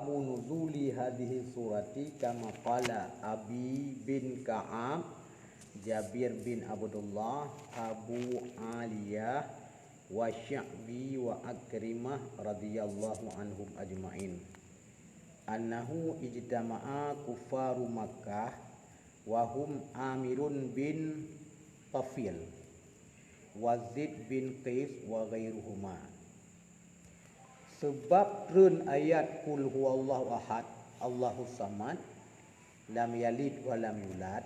sababu nuzuli hadhihi surati kama qala Abi bin Ka'ab, Jabir bin Abdullah, Abu Aliyah wa Sya'bi wa Akrimah radhiyallahu anhum ajma'in. Annahu ijtama'a kufaru Makkah wa hum Amirun bin Tafil wa Zaid bin Qais wa ghairuhuma. Sebab run ayat kul huwallahu ahad, Allahus samad, lam yalid wa lam yulad.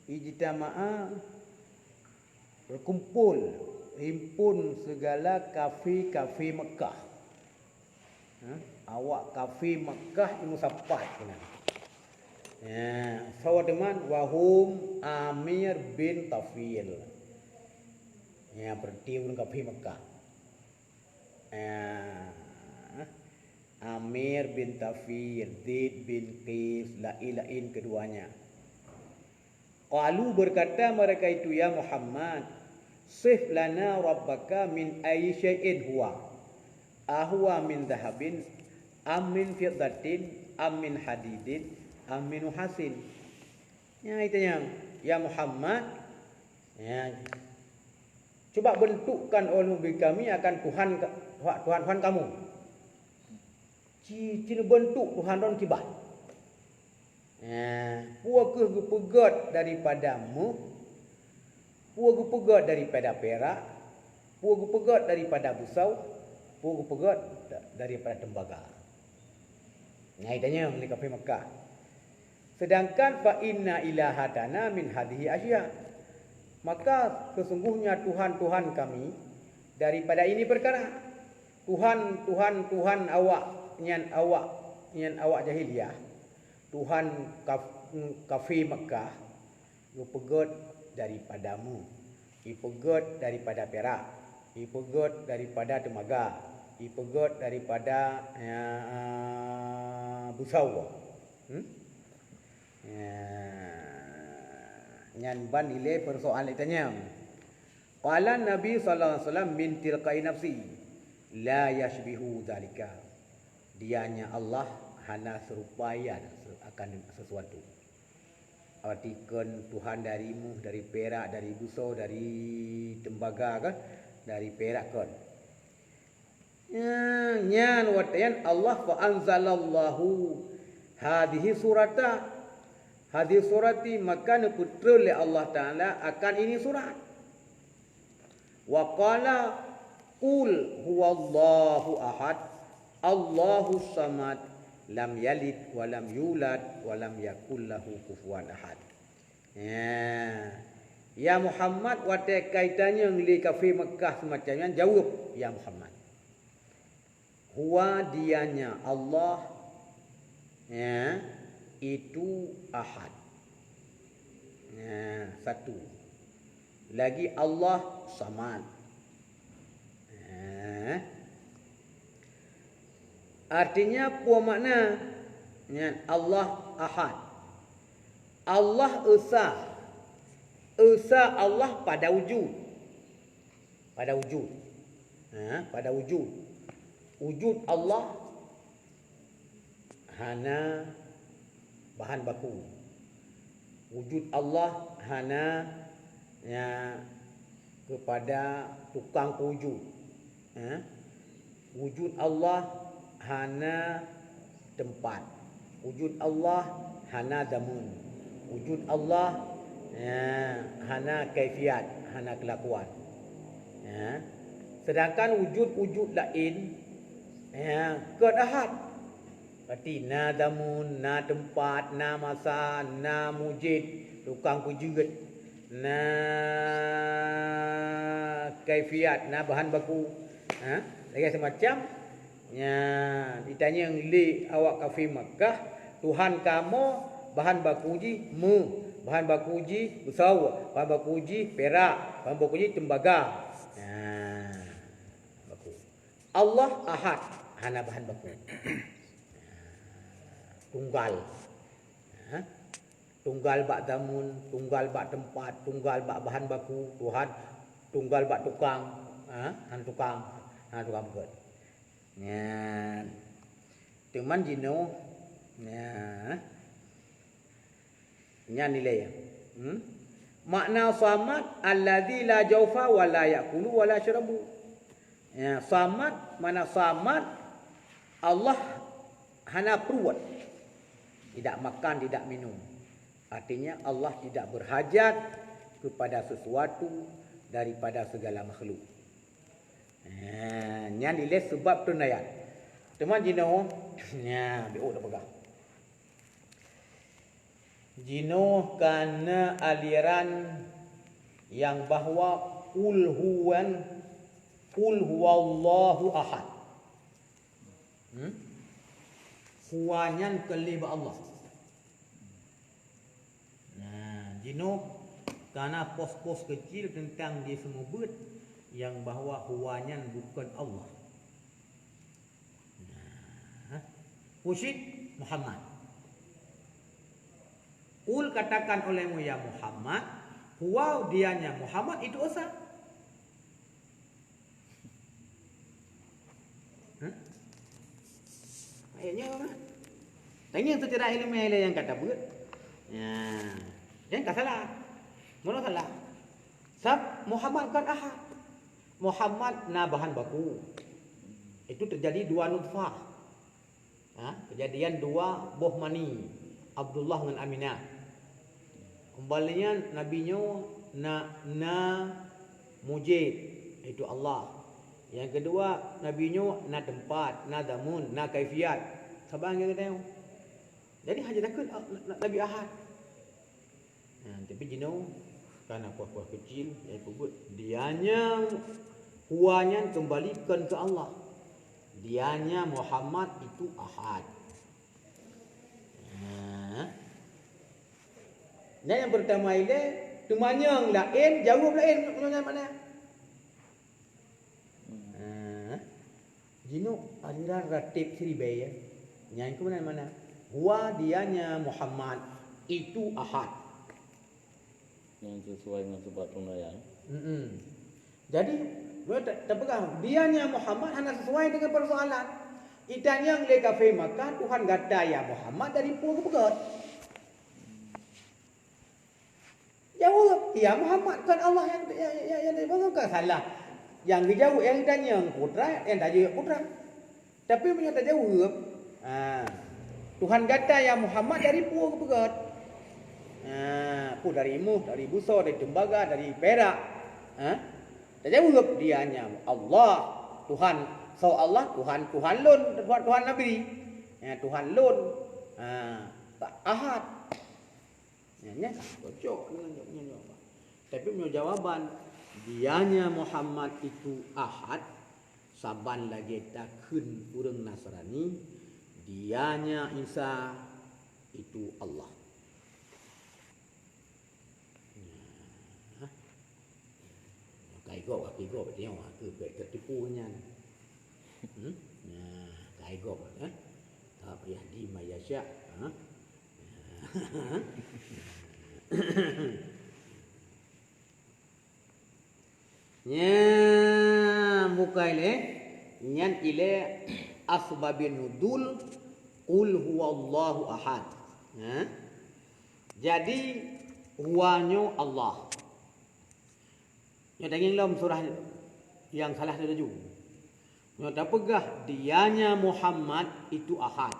Ijtama'a berkumpul, himpun segala kafir-kafir Mekah. Awak kafir Mekah ilmu sapat kena. Sawademan wahum Amir bin Tafil. Berarti orang kafir Mekah. Amir bin Tafil, Zaid bin Qais, lain keduanya. Qalu berkata mereka itu, ya Muhammad, sif lana rabbaka min ayyi syai'in huwa. Ahwa min dhahabin, am min fiddatin, am min hadidin, am min hasin. Itu yang, ya Muhammad, coba bentukkan oleh kami akan Tuhan kamu. Cina bentuk Tuhan don kibat. Puaka gepegat daripadamu, puaka gepegat daripada perak, puaka gepegat daripada busau, puaka gepegat daripada tembaga. Itanya mereka kafir Mekah. Sedangkan fa inna ilahatana min hadhihi asya. Maka sesungguhnya Tuhan kami daripada ini perkara. Tuhan awak nyan awak jahiliyah. Tuhan kafir Mekah ipegot daripadamu, ipegot daripada perak, ipegot daripada temaga, ipegot daripada busau. Nyan ban ile persoalan itanya. Qala Nabi sallallahu alaihi wasallam min tilqai nafsi la yashbihu dzalika. Dianya Allah hana serupaya akan sesuatu. Artikan Tuhan darimu, dari perak, dari busau, dari tembaga kan, dari perak kan. Nyan watayan Allah fa anzalallahu hadhihi surata. Hadhihi surati maka putra oleh Allah Taala akan ini surat. Wa qala qul huwallahu ahad, Allahus samad, lam yalid wa lam yulad wa lam yakul lahu kufuwan ahad. Ya Muhammad, watai kaitannya dengan kafir Mekah semacamnya, jawab ya Muhammad. Huwa dianya Allah itu ahad. Satu. Lagi Allah samad. Artinya apa makna? Allah ahad. Allah esa. Esa Allah pada wujud. Pada wujud. Pada wujud. Wujud Allah hana bahan baku. Wujud Allah hana kepada tukang wujud. Wujud Allah hana tempat. Wujud Allah hana zaman. Wujud Allah hana kaifiat, hana kelakuan. Sedangkan wujud-wujud lain qad ahad. Berarti na damun, na tempat, na masa, na mujid, tukang pujud, na kaifiat, na bahan baku. Lagi semacam ditanya li awak kafir Mekah, Tuhan kamu bahan baku ji bahan baku ji busau, bahan baku ji perak, bahan baku ji tembaga. Baku. Allah ahad, hana bahan baku. Tunggal. Tunggal bak damun, tunggal bak tempat, tunggal bak bahan baku, Tuhan tunggal bak tukang, tukang buat. Ya. Teman jino. Ya. Nya nilai ya. Makna samad allazi la jawfa wa la ya'kulu wa la yashrabu. Ya, samad mana samad Allah hana perut. Tidak makan, tidak minum. Artinya Allah tidak berhajat kepada sesuatu daripada segala makhluk. Nya nilai sebab tunayat. Teman jino. Nya BO dah pegang. Jino karena aliran yang bahawa qul huwallahu ahad. Huwanyan kelima Allah. Nah, jino karena pos-pos kecil tentang dia semua buat yang bahawa huwanyan bukan Allah. Nah, Musyid Muhammad. Qul katakan olehmu ya Muhammad, huwa dianya Muhammad itu esa. Ayatnya apa? Tanya tu cara ilmiah yang kata buat. Ya, yang tak salah. Mana salah? Sab Muhammad kan ahad. Muhammad na bahan baku. Itu terjadi dua nutfah. Kejadian dua buah mani. Abdullah dengan Aminah. Kembalinya nabinya na mujid, itu Allah. Yang kedua nabinya na tempat, na zamun, na kaifiat. Sabar kita tengok. Jadi hanya takut Nabi ahad. Tapi jino karena kuah-kuah kecil yang kubut dianya huanya kembalikan ke Allah. Dianya Muhammad itu ahad. Dan yang pertama ini tumanyang lain, jawab lain mana? Jino aliran ratib Sribai ya. Yang ke mana? Huwa dianya Muhammad itu ahad. Yang sesuai dengan sebab tunayaan. Jadi terpegang dianya Muhammad hanya sesuai dengan persoalan. Itan yang le kafe maka Tuhan kata ya Muhammad dari puluh kepegat. Jawab, ya Muhammad kan Allah yang bukan salah. Yang dijawab yang ditanya yang putra, yang tak jawab putra. Tapi punya tak jawab. Tuhan kata ya Muhammad dari puluh kepegat. Dari Imuh, dari Buso, dari Tembaga, dari Perak. Tak jawab dianya Allah, Tuhan. So Allah Tuhan lun, Tuhan Nabi. Tuhan lun. Ahad. Nya cocok dengan jawabnya. Tapi punya jawaban dianya Muhammad itu ahad, saban lagi takun urang Nasrani, dianya Isa itu Allah. Kaigo tengok ke ketipunya. Kaigo tak yahdi mayasya. Buka ini nyan ile asbabin nudul qul huwallahu ahad. Jadi huwanyo Allah. Ya daging lam surah yang salah tu. Nyata pegah dianya Muhammad itu ahad.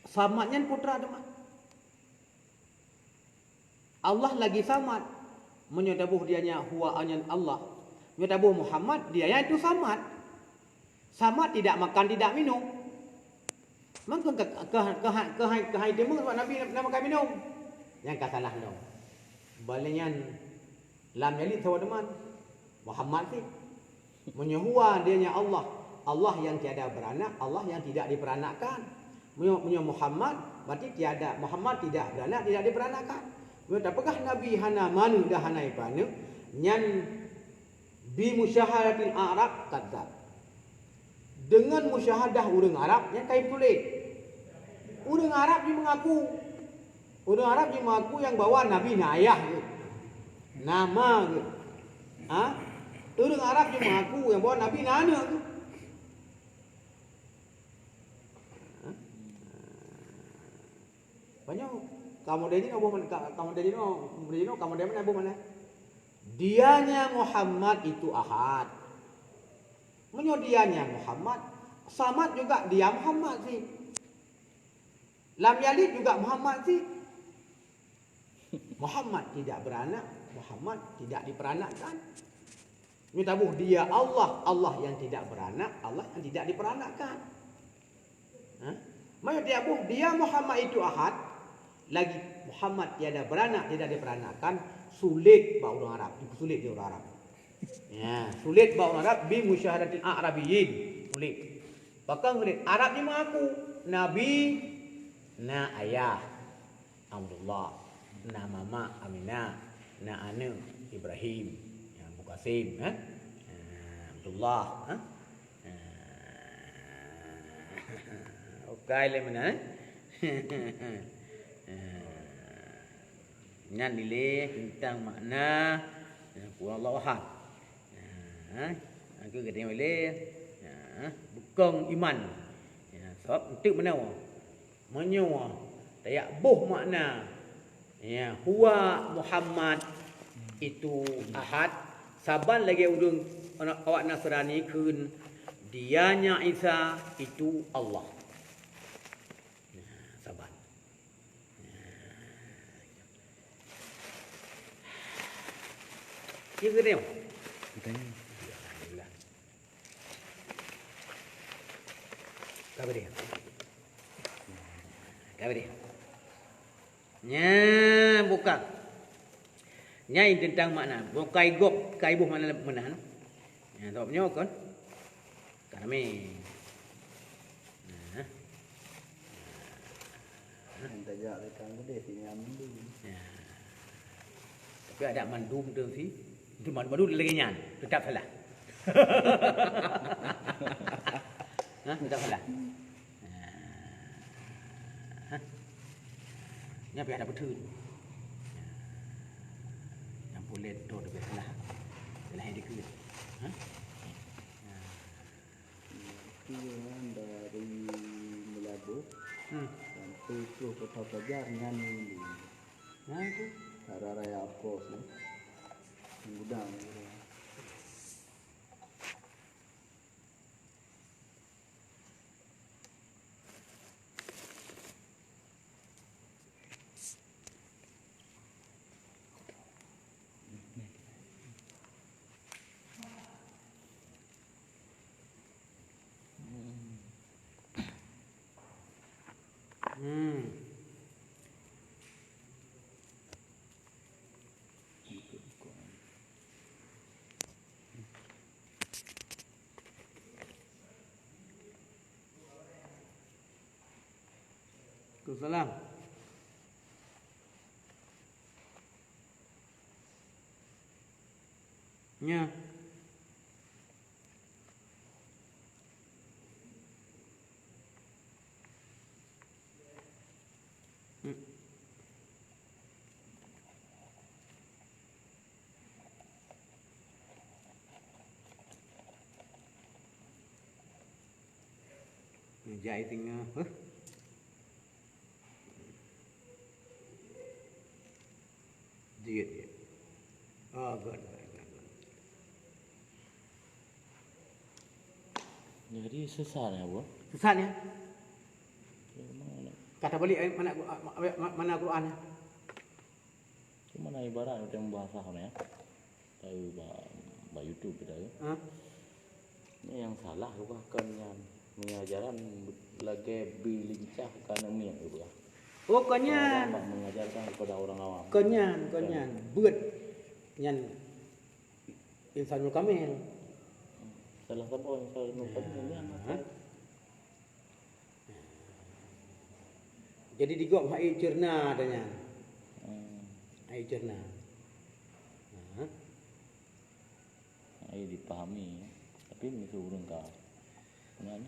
Samatnya putra teman. Allah lagi samat. Menyatabuh dianya huwa anyan Allah. Menyatabuh Muhammad dianya itu samat. Samat tidak makan, tidak minum. Maka ke demo Nabi nak makan minum. Yang kata salah dong. Baliknya lam yalid tahu teman. Muhammad sih. Menyuhua dianya Allah. Allah yang tiada beranak, Allah yang tidak diperanakkan. Punya Muhammad berarti tiada, Muhammad tidak beranak, tidak diperanakan. Apakah Nabi hana manu dah hana ipanu nyan bi musyahadatil Arab kadzab. Dengan musyahadah orang Arab yang kai tulis. Orang Arab dia mengaku. Orang Arab dia mengaku yang bawa Nabi na ayah gitu. Nama gitu. Ha? Orang Arab cuma aku yang bawa Nabi nanya tu. Ha? Banyak kamu dari ni kamu dari mana? Dianya Muhammad itu ahad. Dianya Muhammad, Samad juga dia Muhammad sih. Lam Yalid juga Muhammad sih. Muhammad tidak beranak, Muhammad tidak diperanakkan. Ini tabuh dia Allah, Allah yang tidak beranak, Allah yang tidak diperanakkan. Dia tabuh dia Muhammad itu ahad, lagi Muhammad tiada beranak, tidak diperanakkan, sulit bagi orang Arab, sulit di orang Arab. Ya, sulit bagi orang Arab bi musyahadatil a'rabiyyin, sulit. Bahkan sulit Arab ni mengaku Nabi na ayah Abdullah, na mama Aminah, na ane Ibrahim, ya Abu Qasim, Abdullah, okay le mana? Nyan dile tentang makna Allah ahad. Aku kata boleh bukan iman. Sebab untuk mana? Menyewa tayak boh makna. Ya, huwa Muhammad itu ahad. Saban lagi udung awak Nasrani kun dianya Isa itu Allah. Saban. Kita dia. Kitanya. Alhamdulillah. Kabar dia. Kabar dia. Nya bukan. Nyai tentang makna. Bukai gop, kai buh mana menan. Ya, tak punya kan? Kami. Entah jak lekan gede sini ambil. Ya. Tapi ada mandum tu sih. Itu mandum lagi nyan. Tetap salah. Tetap salah. Nya biar ada betul. Yang boleh tu lebih salah. Salah yang dikut. Yang dari Melabu sampai ke Kota Pajar nyanyi. Nah itu. Hari raya apa sih? Gudang. Waalaikumsalam. Nya. Jai tengah. Dia. Oh, good. Jadi sesat ya, Bu? Sesat ya? Kata balik mana Quran? Cuma na ibarat yang bahasa ya. Tahu bah YouTube kita ya. Ini yang salah bukan yang mengajaran lagi bilincah karena miang itu ya. Oh, konyan. Mengajarkan kepada orang awam. Konyan. Buat nyan Insanul Kamil. Salah satu Insanul Kamil ini apa? Jadi digop air cerna adanya. Air cerna. Air dipahami, tapi mesti urung kah? Mana?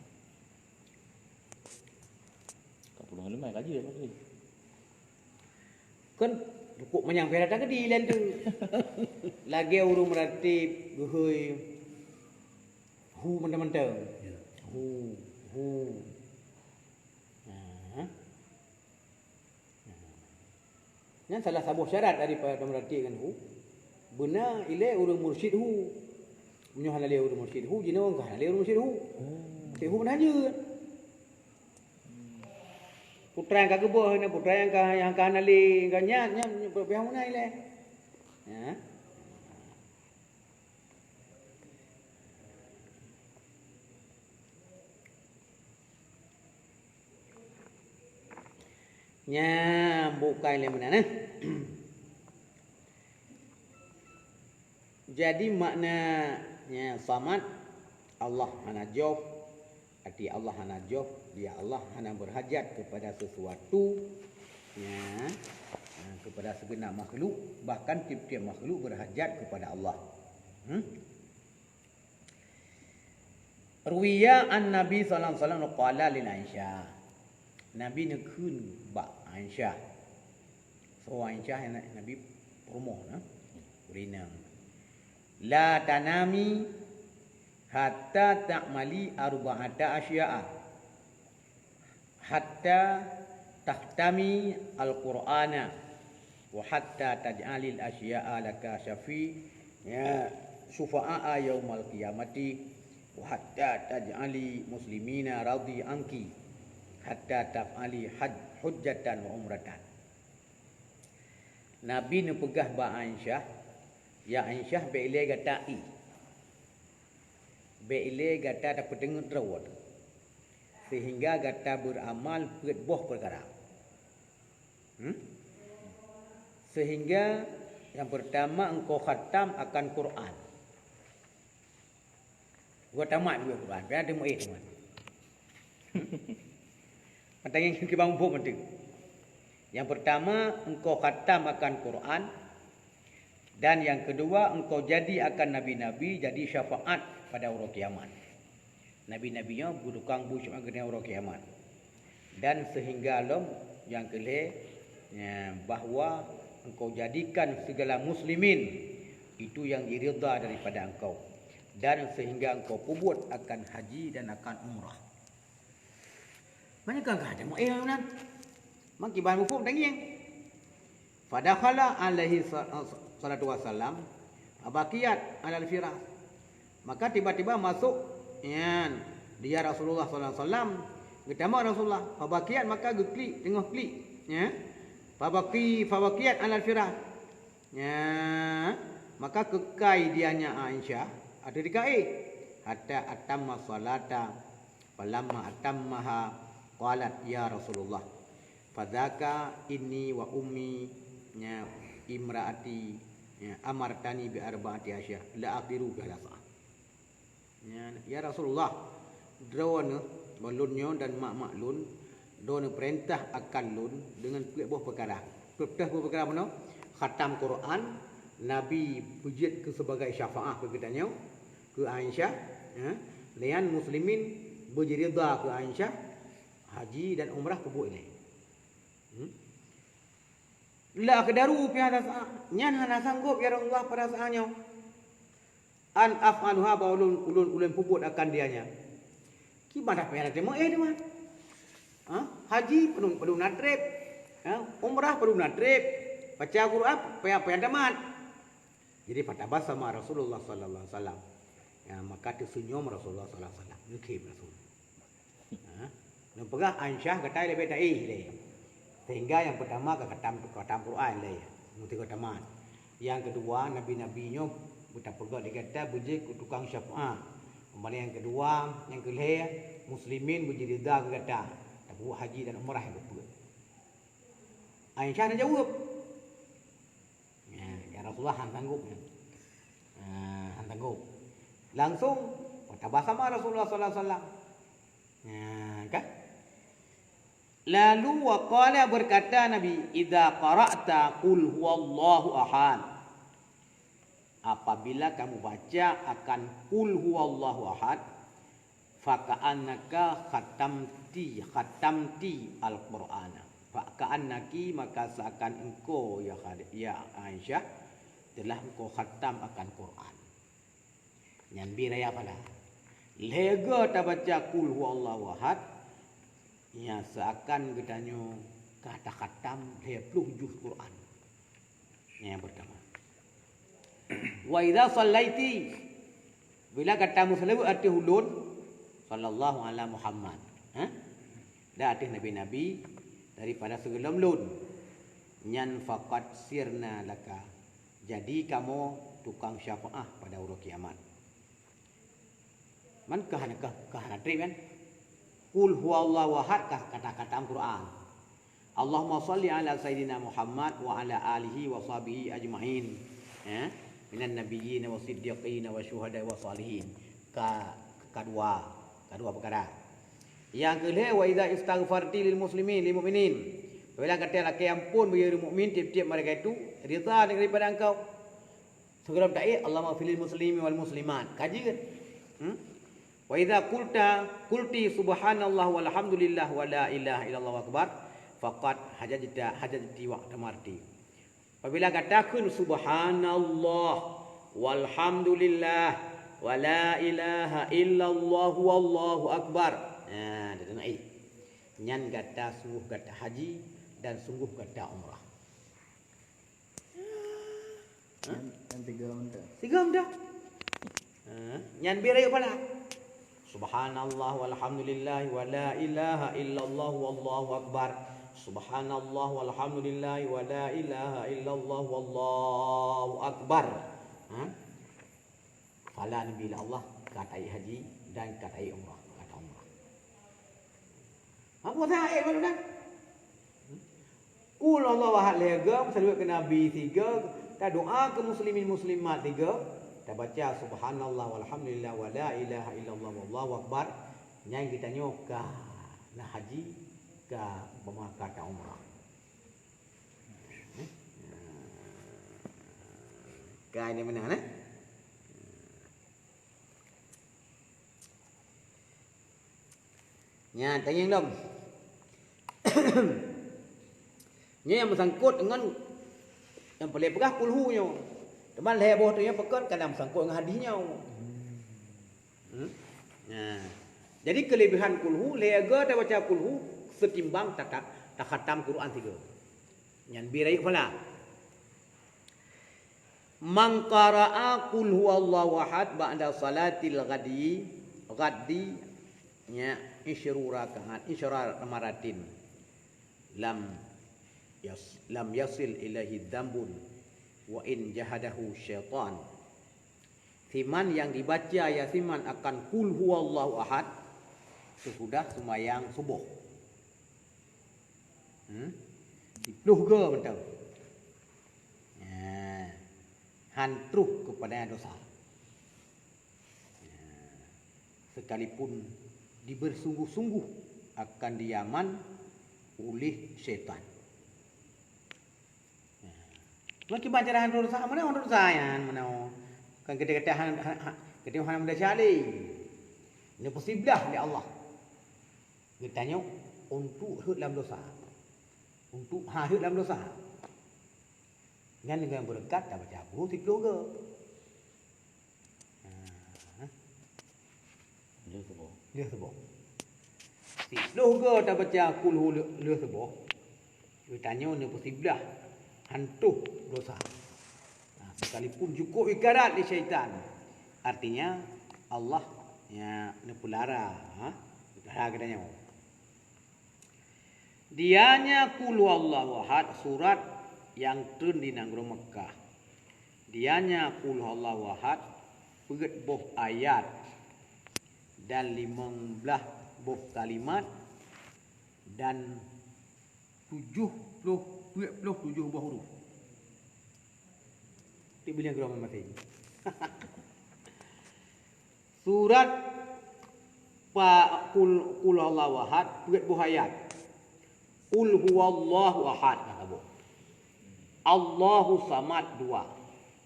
Kapuluh lima kaji ya pasti. Kan Cukup menyampai datang ke dilan tu. Lagi urung meratib gehui. Hu mentang-mentang. Ya. Hu. Yang salah satu syarat daripada meratibkan hu. Benar ile urung mursyid hu. Menyohan le urung mursyid hu, jina orang kah le urung mursyid hu. Cik hu benar je. Putra yang kagak boh ni, putra yang kah nali ganyat pihak mana ile. Ya. Nya bukan ile mana nah. Jadi maknanya samad Allah hana jauh, arti Allah hana jauh, dia Allah hana berhajat kepada sesuatu, ya, kepada segenap makhluk, bahkan tiap-tiap makhluk berhajat kepada Allah. Ruwiya an Nabi sallallahu alaihi wasallam qala lil Aisyah. Nabi nekun ba Aisyah. So Aisyah Nabi promo nah. Berinang. La tanami hatta ta'mali arba'ata asya'a hatta tahtami al-Qur'ana wa hatta taj'alil asya'a laka syafi ya syufa'a yaumal qiyamati wa hatta taj'ali muslimina radhi anki hatta taf'ali hujjatan wa umratan. Nabi ni pegah ba Aisyah. Ya Aisyah beile gatai. Beile gata dapat dengar rawat. Sehingga gata beramal buat boh perkara. Sehingga yang pertama engkau khatam akan Quran. Gua tamat juga Quran. Biar ada mu'ih teman. Penting yang kita bangun penting. Yang pertama engkau khatam akan Quran. Dan yang kedua, engkau jadi akan nabi-nabi, jadi syafaat pada hari kiamat. Nabi-nabinya bertukang syafaat pada hari kiamat. Dan sehingga yang kelih, bahawa engkau jadikan segala muslimin itu yang diridha daripada engkau. Dan sehingga engkau kubut akan haji dan akan umrah. Banyak kan ada mu'ayyan. Maki bahan mufum tangiang. Fadakhala alaihi salatu wassalam abakiyat alal firas. Maka tiba-tiba masuk dia Rasulullah sallallahu alaihi wasallam, ketemu Rasulullah abakiyat, maka geklik tengok klik ya. Fabakiyat alal firas. Ya, maka kekai dianya Aisyah ada di kai hatta atamma salata falamma atammaha qalat ya Rasulullah fadzaka inni wa ummi ya imraati ya amartani bi arba'ati asya la aqiru bi halasa. Ya Rasulullah, drone balunnya dan mak lun drone perintah akan lun dengan buah perkara. Perintah buah perkara mana? Khatam Quran, Nabi pujit ke sebagai syafaah ke kitanya ke Aisyah ya. Lian muslimin berjirida ke Aisyah haji dan umrah ke buat ini. La kedaru pi hada sa nyan hana sanggup ya Allah pada saatnya an af'aluha ba ulun puput akan dianya gimana pi hada temo deman haji perlu natrib umrah perlu natrib baca Quran apa yang damat. Jadi patabas sama Rasulullah sallallahu alaihi wasallam ya, maka tersenyum Rasulullah sallallahu alaihi wasallam nukib Rasul pegah Aisyah katai lebih dai le. Sehingga yang pertama khatam Quran lah ya, mesti khataman. Yang kedua nabi-nabinya kita pegang dikata bujik tukang syafaat. Kemudian yang kedua, yang kelih muslimin berjirida kata tabu haji dan umrah yang betul. Aisyah nak jawab. Ya Rasulullah han sanggup. Han sanggup. Langsung tabasama Rasulullah sallallahu alaihi wasallam. Kan? Lalu waqala berkata Nabi, idza qara'ta qul huwallahu ahad. Apabila kamu baca akan qul huwallahu ahad, fa ka'annaka khatamti al-Qur'ana. Fa'ka'annaki, maka seakan engkau ya Aisyah telah engkau khatam akan Quran. Nyan biraya pala. Lega ta baca kul huwallahu ahad, ya seakan gedanyo kata khatam 20 juz Quran. Yang pertama. Wa idza sallaiti, bila kata muslim arti hulun sallallahu ala Muhammad. Dah arti nabi-nabi daripada sebelum lun. Nyan faqad sirna laka. Jadi kamu tukang syafaah pada hari kiamat. Man kahanakah trip kan? Qul huwallahu ahad kata-kata Al-Quran. Allahumma salli ala sayyidina Muhammad wa ala alihi wa sahbihi ajma'in. Minan nabiyyin wa siddiqin wa syuhada wa salihin. Kedua perkara. Yang kedua, wa idza istaghfarti lil muslimin lil mu'minin. Bila kata laki ampun bagi mukmin tiap-tiap mereka itu rida daripada engkau. Segera berdoa Allahumma fil muslimin wal muslimat. Kaji kan? Wa idza qulti subhanallah walhamdulillah wa la ilaha illallah akbar faqad hajajti wa tamarti. Apabila katakan subhanallah walhamdulillah wa la ilaha illallah wallahu akbar. Dia dengar nyan kata sungguh kata haji dan sungguh kata umrah. Yang tiga benda. Tiga benda. Nyan birai pala. Subhanallah walhamdulillah wa la ilaha illallah wallahu akbar. Subhanallah walhamdulillah wa la ilaha illallah wallahu akbar. Fala nabi Allah katai haji dan katai umrah. Kata umrah. Apa dah mana dah? Qul Allah wahad lega salawat ke nabi 3, ta doa ke muslimin muslimat 3. Kita baca subhanallah walhamdulillah wa la ilaha illallah wallahu akbar. Yang kita nyoka nak haji ke bermakata umrah. Kau ini mana nah? Nya tanya dong. Nya yang bersangkut dengan yang boleh pegah kulhunya. Teman heboh tu yang pekan kadang sangkut dengan hadisnya. Nah, jadi kelebihan kulhu lega dah baca kulhu setimbang tak khatam Quran 3. Nyan birai pula. Man qara'a qul huwallahu ahad ba'da salatil ghadi nya isyru rakaat isyra maratin lam yasil ilahi dzambun wa in jahadahu syaitan. Siman yang dibaca ya siman akan qul huwallahu ahad sesudah sembahyang subuh. Dipluh ke betul. Hantruh kepada dosa. Sekalipun dibersungguh-sungguh akan diaman oleh syaitan. Lagi baca dah dosa mana dosa yang mana kan kata-kata hang muda cari. Ini posibelah oleh Allah. Dia tanya untuk hut dalam dosa. Untuk hut dalam dosa. Dengan berdekat dah baca aku tiplu ke. Dia sebut. Tiplu ke dah baca aku dia sebut. Dia tanya ni posibelah hantu dosa. Sekalipun cukup ikarat di syaitan. Artinya Allah ya nepulara, Pulara katanya. Dianya qul huwallahu ahad surat yang turun di negeri Mekah. Dianya qul huwallahu ahad peget boh ayat dan 15 boh kalimat dan 27 buah huruf. Dia bilang gerak mati. Surat qul huwallahu ahad peget boh ayat. Qul huwallahu ahad kata. Allahu samad 2.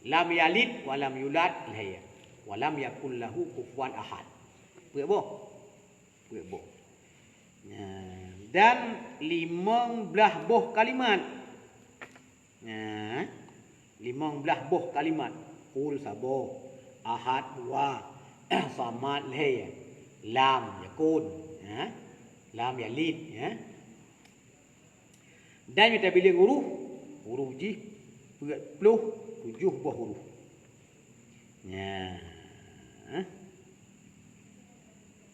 Lam yalid wa lam yulad lahir. Wa lam yakul lahu kufuwan ahad. Peget boh. dan 15 buah kalimat. 15 buah kalimat. Qul sabo, ahad dua, samad leh, lam yakun, lam yalid, Dan kita pilih huruf ji 47 buah huruf.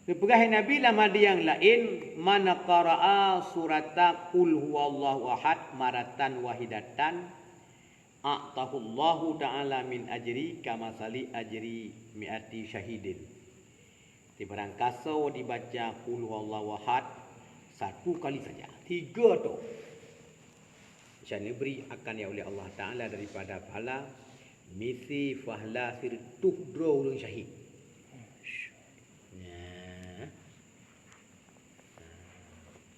Dipegahi Nabi dalam hadis yang lain, man qara'a surata qul huwallahu ahad maratan wahidatan a'tahullahu ta'ala min ajri kamasali ajri mi'ati syahidin. Di barang kasau dibaca qul huwallahu ahad satu kali saja, 3 tu insya-Allah beri akan ya oleh Allah Ta'ala daripada pahala misi fahla sirtuh drulun syahid.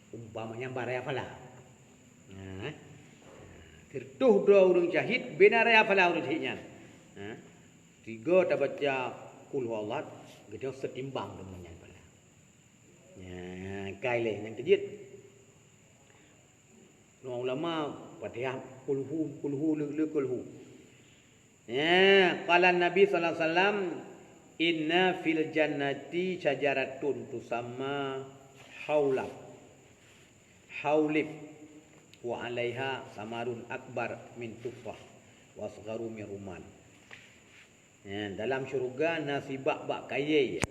Umpamanya baraya fala. Sirtuh drulun syahid benaraya fala urut syahidnya. 3 tak baca qul huwallah gedung setimbang dengan pala. Kai le yang kejit. Ulama Fatihah kulhu kulhu. Qala Nabi sallallahu alaihi wasallam inna fil jannati syajaratun tusamma haulib wa 'alaiha samarun akbar min tufah wa asgharu min ruman. Dalam syurga nasi bak kaya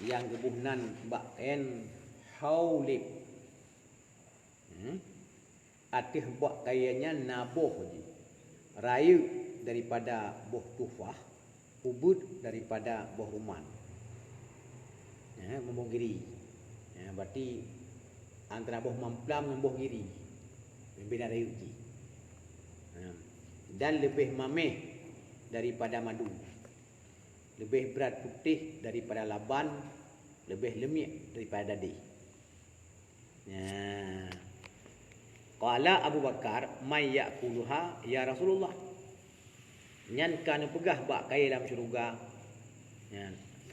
yang gebuhnan bak en haulib. Atih bak kayanya nabuh je. Raya daripada buah tufah, ubud daripada buah ruman. Membuh giri. Berarti antara buah mamplam dan buah giri. Berbeda raya je. Dan lebih mameh daripada madu. Lebih berat putih daripada laban, lebih lemik daripada dadi. Qala Abu Bakar, "May ya'kuluha ya Rasulullah?" Nyan kan pegah bak kaya dalam syurga.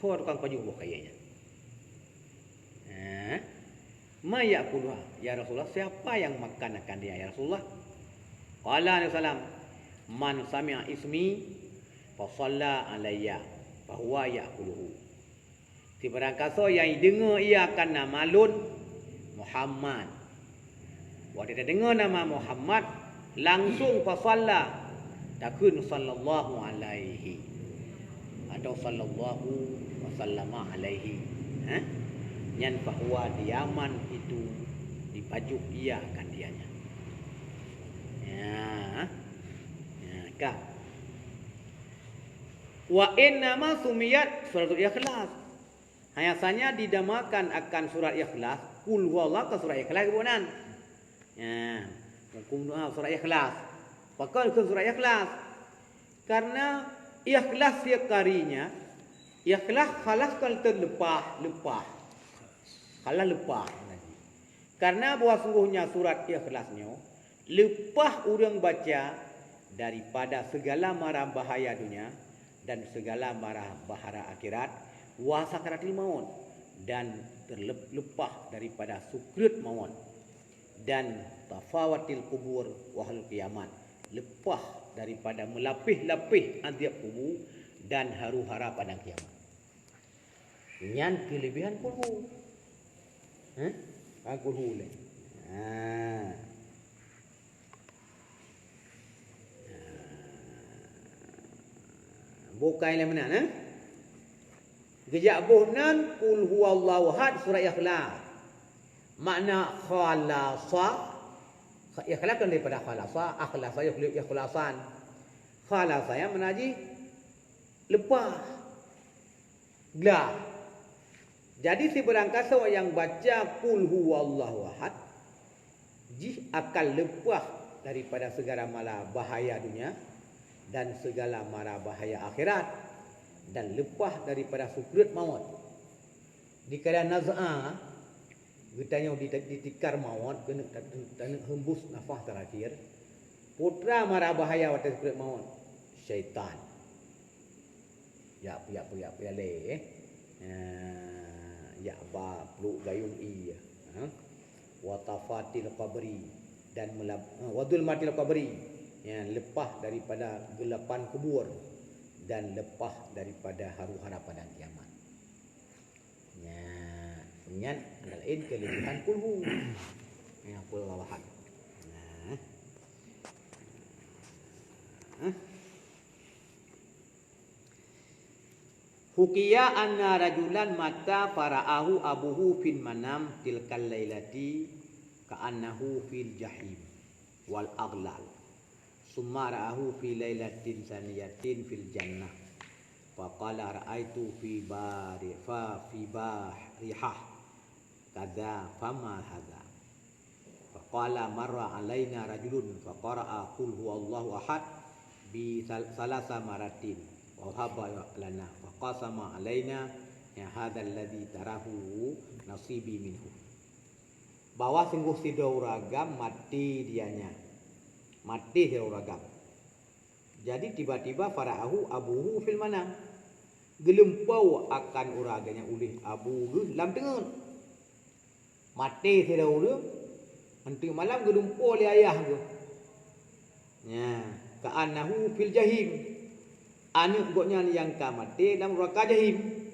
For tukang paju buah kayanya. May ya'kuluha ya Rasulullah, siapa yang makan akan dia ya Rasulullah? Qala Nabi sallam, "Man sami'a ismi fa shalla alayya fa huwa ya'kuluhu." Si barang kaso yang dengar ia akan nama lun Muhammad. Waktu dia dengar nama Muhammad, langsung fasalla takun sallallahu alaihi atau sallallahu wasallama alaihi. Nyan bahwa diaman itu dipajuk ia akan dianya. Kah. Wa inna ma sumiyat suratul ikhlas. Hayasanya dinamakan akan surat ikhlas, qul huwallahu ka surat ikhlas kebunan. Hukum doa surah ikhlas. Pakal ke surah ikhlas. Karena ikhlas dia karinya. Ikhlas khalas kan terlepah. Khalas lepah. Karena bahwa sungguhnya surat ikhlasnya lepah orang baca daripada segala mara bahaya dunia dan segala mara bahaya akhirat wa sakaratil maut dan terlepah daripada sukrat maut dan tafawatil kubur wahal kiamat, lepah daripada melapih-lapih azab kubur dan haru-hara padang kiamat. Nyan kelebihan kulhu. Kulhu le. Bukai le mana Gejak buhnan qul huwallahu ahad surah ikhlas. Makna khalasa, ikhlas kan daripada khalasa, akhlasa ikhlasan. Khalasa yang menaji lepah, gelah. Jadi si berangkasa yang baca qul huwallahu ahad, jih akan lepah daripada segala mara bahaya dunia dan segala mara bahaya akhirat dan lepah daripada sukrat maut. Di keadaan naz'ah getanya ditikar maut kena hembus nafas terakhir. Putra mara bahaya waktu sukrat maut syaitan. Ya le. Ya ba peluk gayung i. wa tafatil qabri dan wadul matil qabri, ya, lepas daripada gelapan kubur dan lepas daripada haru-hara pada kiamat. Ya, kemudian lain kelebihan kulhu. Ya, qul huwallahu. Hukiya anna rajulan mata fara'ahu abuhu fil manam tilkal lailati ka'annahu fil jahim wal aghlal summa ra'ahu fi lailatin saniyatin fil jannah faqala ra'aitu fi barihah kadza fama hadza faqala marra alaina rajulun faqara'a qul huwallahu ahad bi salasa maratin wa haba lana faqasama alaina ya hadzal ladzi tarahu nasibi minhu, bahwa sungguh si Dauragam mati dianya, mati si Dauragam. Jadi tiba-tiba fara'ahu abuhu fil manam, gelempau akan uraganya ulih abu lam tengen, mati si Dauragam nanti malam gelempau oleh ayah tu, ya ka'annahu fil jahim, anak goknya yang mati dalam neraka jahim,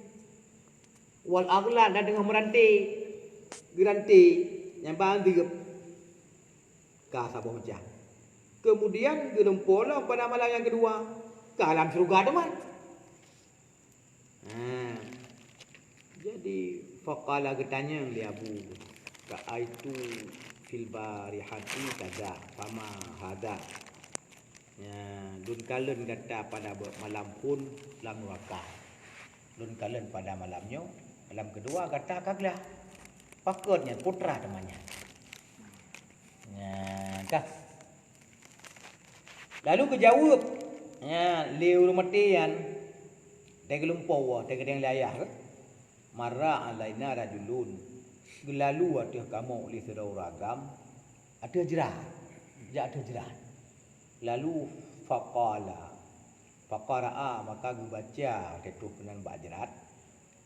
wal aghlal dan dengan merantai gerantai yang bandir ke sabah macam. Kemudian gerempola pada malam yang kedua ke alam syurga teman. Jadi faqala getanya dia Abu ra'aitu fil barihati kaza fama hada. Ya, dun kalen kata pada malam pun lam neraka. Dun kalen pada malamnya, malam kedua kata kaglah. Pakutnya putra temannya. Ya, kah. Lalu kejawab. Ya, liu matian. Dia gelumpau, dia gedeng layah ke? Marra alaina rajulun. Lalu ada kamu oleh Dauragam, ada jerat. Ya ada jerat. Lalu faqara'a maka baca itu dengan ba'jerat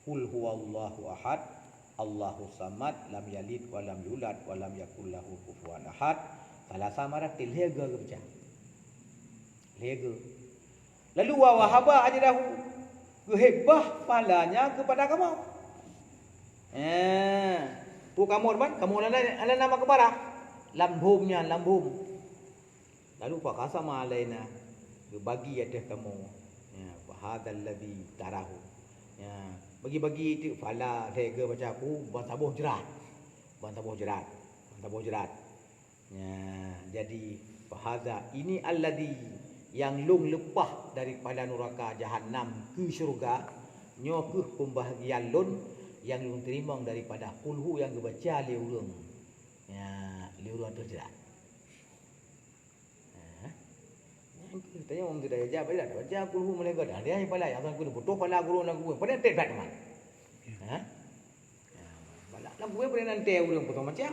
qul huwallahu ahad Allahu samad lam yalid wa lam yulad wa lam yakul lahu kufuwan ahad salasa maratil lega baca lega. Lalu wa wahaba ajrahu kehebah palanya kepada kamu. Tu kamu man kamu ala nama kepada lambumnya lambum. Lalu Pak Kasama alaina bagi atas kamu ya hadzal ladzi tarahu ya bagi-bagi itu fala tega baca aku bantabuh jerat ya jadi fahadza ini alladzi yang lung lepah daripada neraka jahanam ke syurga nyo ke pembahagian lun yang lung terima daripada kulhu yang dibaca liurung ya liurung terjerat. Tanya orang tidak ajar pada baca kulhu mereka dah dia pala yang aku butuh pala guru nak guru pada tet teman. Pala nak guru pada nanti urang potong macam.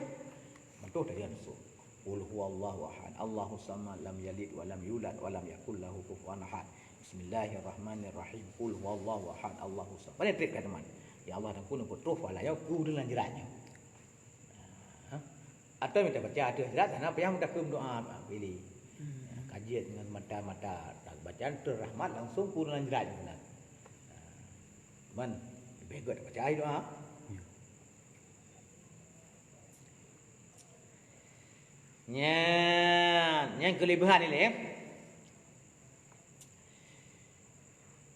Betul tadi masuk. Qul huwallahu ahad Allahu samad lam yalid wa lam yulad wa lam yakul lahu kufuwan ahad. Bismillahirrahmanirrahim. Qul huwallahu ahad Allahu samad. Pada tet teman. Ya Allah dan kuno betul pala ya guru dengan jeratnya. Atau minta baca ada jerat apa yang minta doa pilih. Kajian dengan mata-mata bacaan terrahmat langsung kurang jerat benar. Man, begot baca doa. Yang kelebihan ini ya.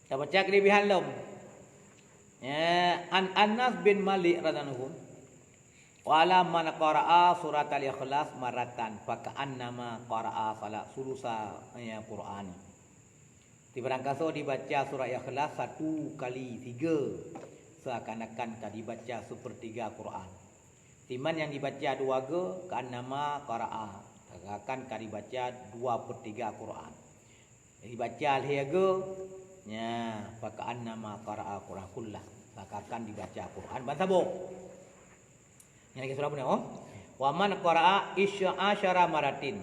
Kita baca kelebihan lom. Ya, Anas bin Malik radhiyallahu wala man qara'a surat al-ikhlas maratan fa ka'annama qara'a salat sulusa ya Quran. Di barangkaso dibaca surah ikhlas 1 kali 3 seakan-akan tadi baca sepertiga Quran. Timan yang dibaca 2 ke ka'annama qara'a akan kali baca 2/3 Quran. Dibaca al-higa nya fa ka'annama qara'a Quran kullah akan dibaca Quran bantabuk. Yang lagi surah benar wa man qara'a asyara maratin.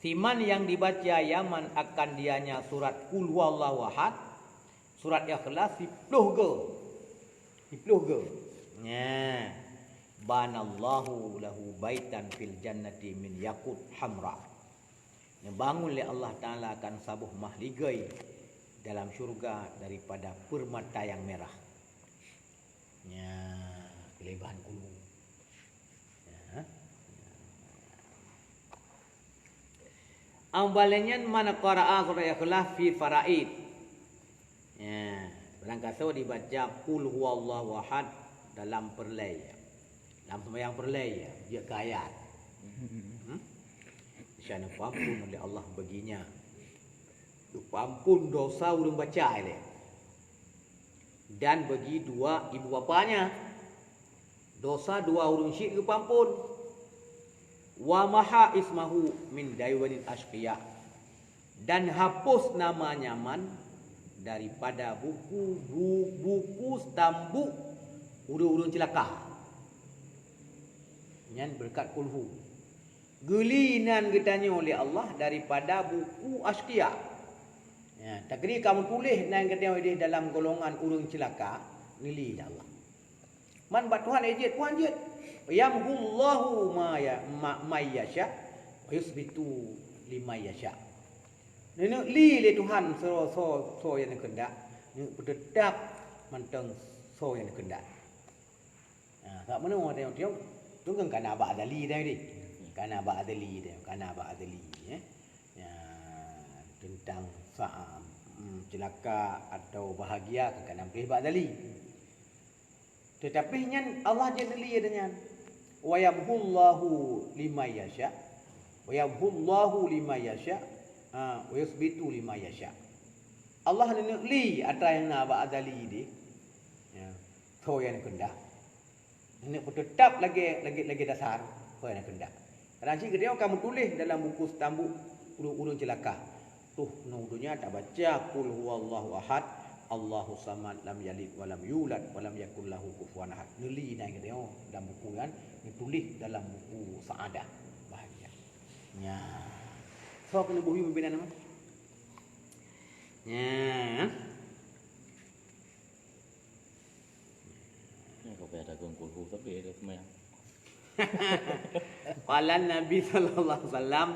Siman yang dibaca yaman akan dianya surat qul huwallahu ahad, surat ikhlas 10 ke. 10 ke. Ya. banallahu lahu baitan fil jannati min yaqut hamra. Yang bangun oleh Allah Ta'ala akan sabuh mahligai dalam syurga daripada permata yang merah. Ya, kelebihan ulu. Ya. Ambalnya mana qara'a surah Ikhlas fi faraid. Ya, berangkasa dibaca qul huwallahu ahad dalam perlay. Dalam sembahyang perlay dia ke ayat. Syana ampun oleh Allah baginya. Ampun dosa urang baca ini. Dan bagi dua ibu bapanya. Dosa dua urang syik ke ampun. Wa maha ismahu min daywanil asqiya. Dan hapus namanya man daripada buku stambuk urang-urang celaka. Nyan berkat kulhu. Gelinan ditanya oleh Allah daripada buku asqiya. Ya, takdir kamu tulis nang kata di dalam golongan urang celaka, nili Allah. Man bat Tuhan ejit, Tuhan jet. Yamhullahu ma yasha wa yusbitu lima yasha. Nene li le Tuhan so yang kendak, ni tetap manteng so yang kendak. Ha, tak mana orang tengok tunggang kana ba adali dah ni. Kana ba adali dia, ya. Ya, tentang celaka atau bahagia kana boleh ba adali. Tetapi nyan Allah je deli dengan wa yamhullahu lima yasha wa yamhullahu lima yasha wa yusbitu lima yasha. Allah li ada yang nak ba adali dia. Ya, so yang kendak. Ini tetap lagi dasar so yang kendak. Kadang cik dia kamu tulis dalam buku stambuk urung celaka. Tuh nudunya tak baca qul huwallahu ahad, Allahu samad, lam yalid wa lam yulad wa lam yakul lahu kufuwan ahad. Nuli nang dia dalam buku kan, ditulis dalam buku saadah bahagia. Ya. So kena buhi membina nama. Ya. Ni kau ada kulhu tapi ada sembahyang. Qala Nabi sallallahu alaihi wasallam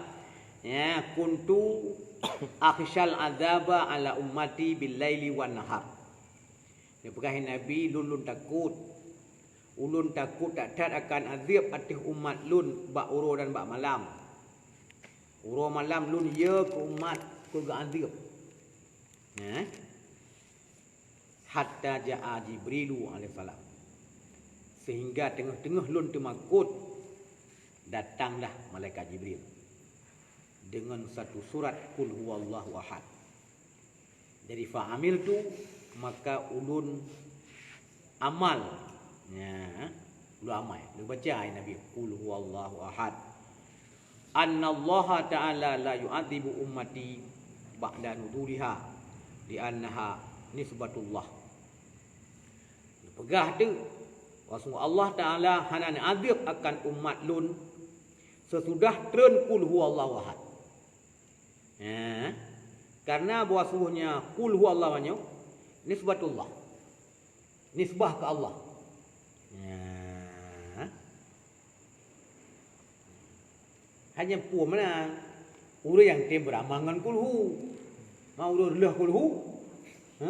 ya kuntu akhshal azaba ala ummati bil laili wan nahar. Dia pegahin Nabi lulun takut. Ulun takut tak akan azab atas umat lun bak uro dan bak malam. Uro malam lun ya ke umat ke azab. Ya. Hatta jaa Jibrilu alaihi salam. Sehingga tengah-tengah lun temakut datanglah malaikat Jibril dengan satu surat qul huwallahu ahad. Jadi fa'amil tu maka ulun amal. Ya, ulun amal. Lu baca Nabi qul huwallahu ahad. Annallaha ta'ala la yu'adzibu ummati ba'da nuduliha di annaha nisbatullah. Pegah tu Rasulullah Allah Ta'ala hanan azab akan umat lun sesudah turun qul huwallahu ahad. Ya. Karena bahwasanya qul huwallahu ahad nisbatullah. Nisbah ke Allah. Ya. Hanya pu mana urang yang tem beramangan kulhu. Mau urang kulhu. Ha?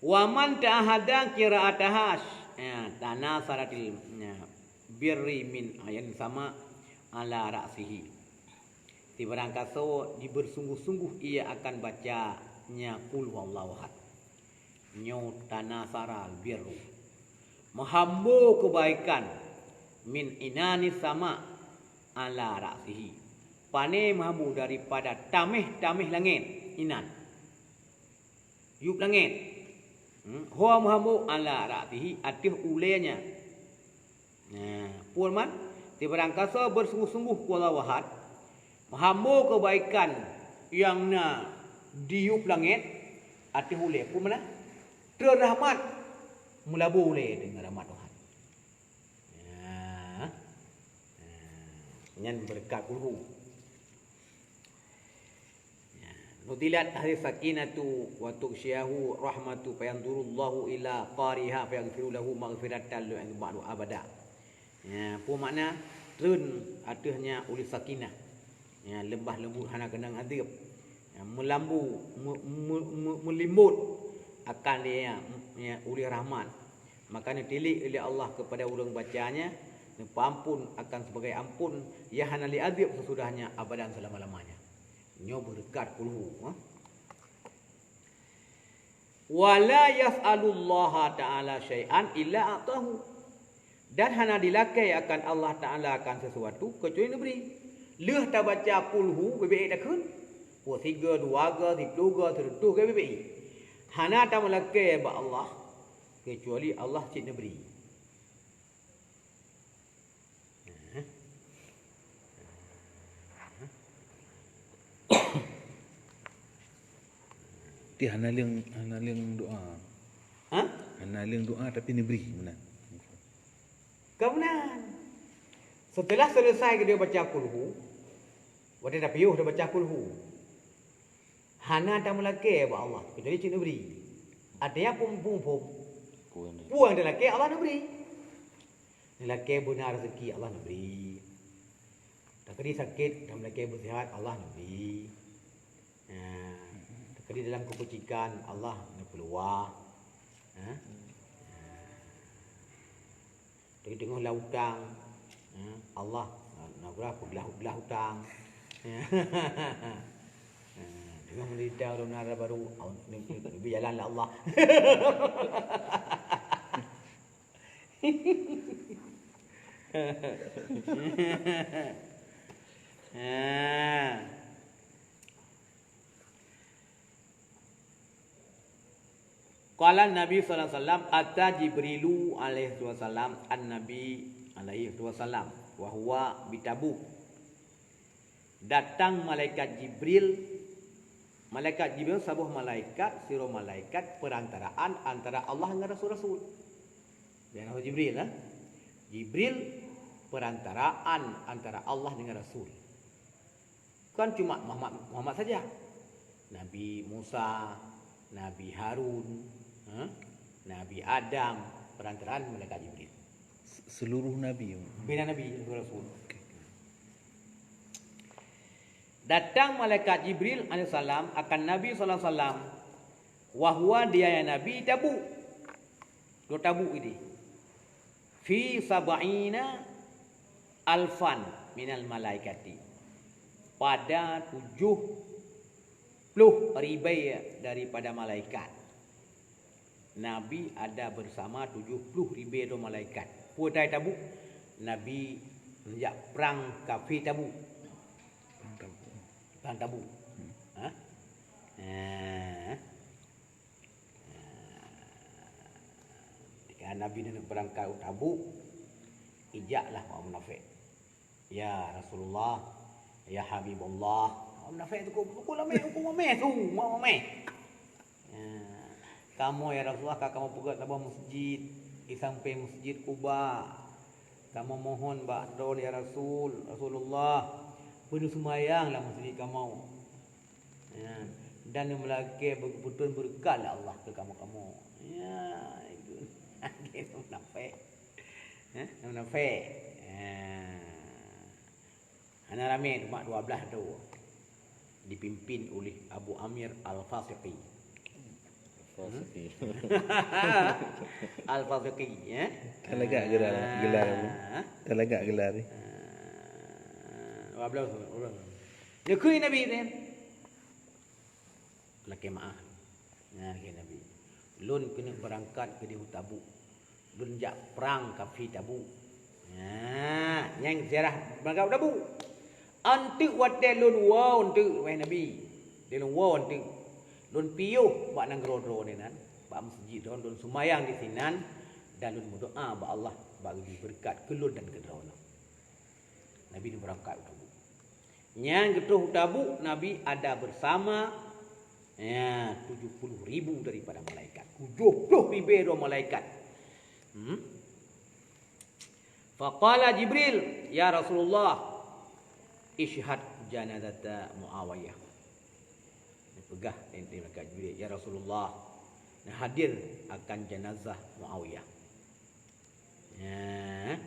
Wa man ta'ahada qira'ataha ya tanasaratil ya, birri min ayan sama ala ra'sihi. Di barangkaso dibersungguh-sungguh ia akan bacanya qul huwallahu ahad. Nyo tanasaral birru. Menghambu kebaikan min inani sama ala ra'sihi. Pane menghambu daripada tamih-tamih langit inan. Yub langit. Huwa muhammu ala ra'tihi atih ulenya. Nah, puan man di berangkasa bersungguh-sungguh kuala wahad muhammu kebaikan yang na diup langit atih ule pun mana terrahmat mulabu ule dengan rahmat Tuhan. Ya. Nyan berkat kulhu. Ya, Nudilat ahli sakinatu wa tughshiyahu rahmatu fayanzurullahu ila qariha fayaghfiru lahu maghfiratan lu ba'du abada. Ya, apa makna turun atasnya oleh sakinah. Ya, lembah lembut hana kenang adib. Ya, melambu melimbut akan dia ya, oleh rahmat. Makanya tilik oleh Allah kepada orang bacanya, ampun akan sebagai ampun ya hana li adib sesudahnya abadan selama-lamanya. Nyo berkat kulhu. Wala yas'alullaha ta'ala syai'an illa atahu. Dan hana dilakai akan Allah Ta'ala akan sesuatu kecuali diberi. Leh tak baca kulhu BBI dah kun. Wa 3 2 3 3 ke BBI. Hana tak melakai ba Allah kecuali Allah cik diberi. Ti hanaling doa. Ha? Hanaling doa tapi diberi benar. Kemudian setelah selesai dia baca kulhu, wadah dah piuh dah baca kulhu. Hana dah melaki ba Allah, kecuali cik beri. Ada yang pum. Puang dah laki Allah nak beri. Laki benar rezeki Allah nak beri. Tak kena sakit dah melaki bersihat Allah nak beri. Tak kena dalam kebajikan Allah nak keluar. Dari tengah lautang Allah nak berapa belah hutang. Tengah menderita orang baru lebih jalanlah Allah. Qala Nabi sallallahu alaihi wasallam ata Jibrilu alaihi wasallam an-Nabi alaihi wasallam wa huwa bitabuk. Datang malaikat Jibril. Malaikat Jibril sebuah malaikat, siro malaikat perantaraan antara Allah dengan rasul-rasul. Dia nama Jibril lah. Jibril perantaraan antara Allah dengan rasul. Kan cuma Muhammad saja. Nabi Musa, Nabi Harun, Nabi Adam, perantaraan malaikat Jibril. Seluruh nabi. Bina Nabi Rasul. Datang malaikat Jibril alaihissalam akan Nabi sallallahu alaihi wasallam. Wahwa dia ya Nabi Tabuk. Do Tabuk ini. Fi sab'ina alfan minal malaikati. Pada 70 ribai daripada malaikat. Nabi ada bersama 70 ribai do malaikat. Putai Tabuk. Nabi sejak perang kafir Tabuk. Perang Tabuk. Ketika Nabi nak perang Tabuk, ijaklah orang munafik. Ya Rasulullah, ya Habibullah. Orang munafik tu aku lamai tu, mau meh. Kamu ya Rasulullah, kamu pegat tabah masjid, di samping masjid Kuba. Kamu mohon ba'don ya Rasulullah. Penuh semayang lah masjid kamu. Dan yang melaki betul berkat lah Allah ke kamu-kamu. Ya, itu. Itu munafik. Munafik. Anak ramai cuma 12 tu. Dipimpin oleh Abu Amir Al-Fasiqi. Al-Fasiqi, ya. Talagak gelar apa? Talagak gelar ni. 12 orang. Nekui Nabi ni. Laki maaf. Laki Nabi. Lun kena berangkat ke di Tabuk. Lun jak perang kafir Tabuk. Yang ziarah berangkat Tabuk. Antu wate lun wow antu wahai Nabi. Dia lun wow antu. Lun piuh bak nang grodro ni nan. Bak masjid lun sumayang di sinan dan lun berdoa bak Allah bagi berkat ke lun dan ke drona. Nabi ni berangkat Tabuk. Yang getuh Tabuk Nabi ada bersama 70,000 daripada malaikat. 70,000 malaikat. Faqala Jibril, ya Rasulullah, ishhad janazata Muawiyah. Pegah ente malaikat Jibril, ya Rasulullah, nah hadir akan jenazah Muawiyah. Ya.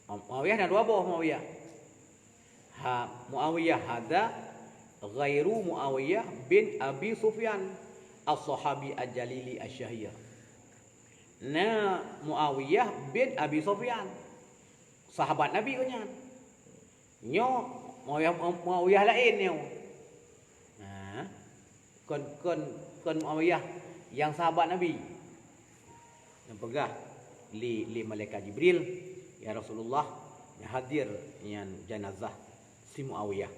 Muawiyah dan dua buah Muawiyah. Muawiyah hadza ghairu Muawiyah bin Abi Sufyan as-sahabi al-jalili asy-syahir. Nah, Muawiyah bin Abi Sufyan, sahabat Nabi punya. Nyo Muawiyah lain nyo. Nah, kon Muawiyah yang sahabat Nabi. Yang pegah li malaikat Jibril, ya Rasulullah, yang hadir yang jenazah si Muawiyah.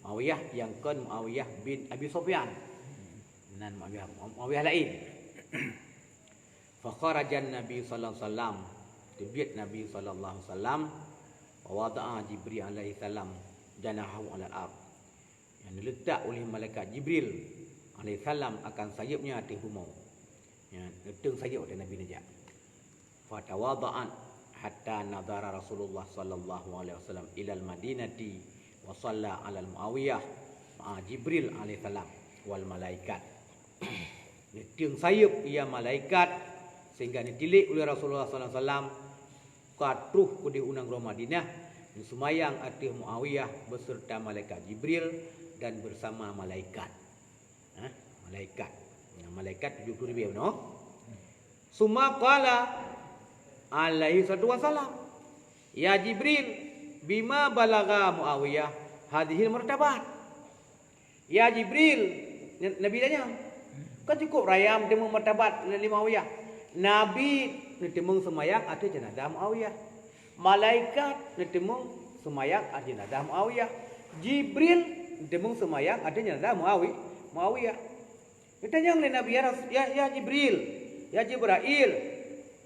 Muawiyah yang kon Muawiyah bin Abi Sufyan. Nan Muawiyah lain. Fa kharajan Nabi sallallahu alaihi wasallam, terbit Nabi sallallahu alaihi wasallam, wa wada'a Jibril alaihi salam janahu ala al-ard. Yang diletak oleh malaikat Jibril alaihi salam akan sayapnya atas bumi. Ya, letak sayap dan Nabi najak. Fa tawada'an hatta nadara Rasulullah sallallahu alaihi wasallam ila al-Madinati wa shalla 'ala al-Muawiyah ma'a Jibril alaihi salam wal malaikat. Letak sayap ia malaikat sehingga ditilik oleh Rasulullah sallallahu alaihi wasallam katruh ke di unang Madinah dan semayang atas Muawiyah beserta malaikat Jibril dan bersama malaikat. Malaikat. Malaikat 70,000 no. Summa qala alaihi wasallam, ya Jibril, bima balagha Muawiyah hadhil martabat. Ya Jibril, Nabi tanya, kan cukup rayam temu martabat li Muawiyah. Nabi netemung semayang atas jenazah Muawiyah. Malaikat netemung semayang atas jenazah Muawiyah. Jibril netemung semayang atas jenazah Muawiyah. Ditanya oleh Nabi, ya Jibril, ya Jibril,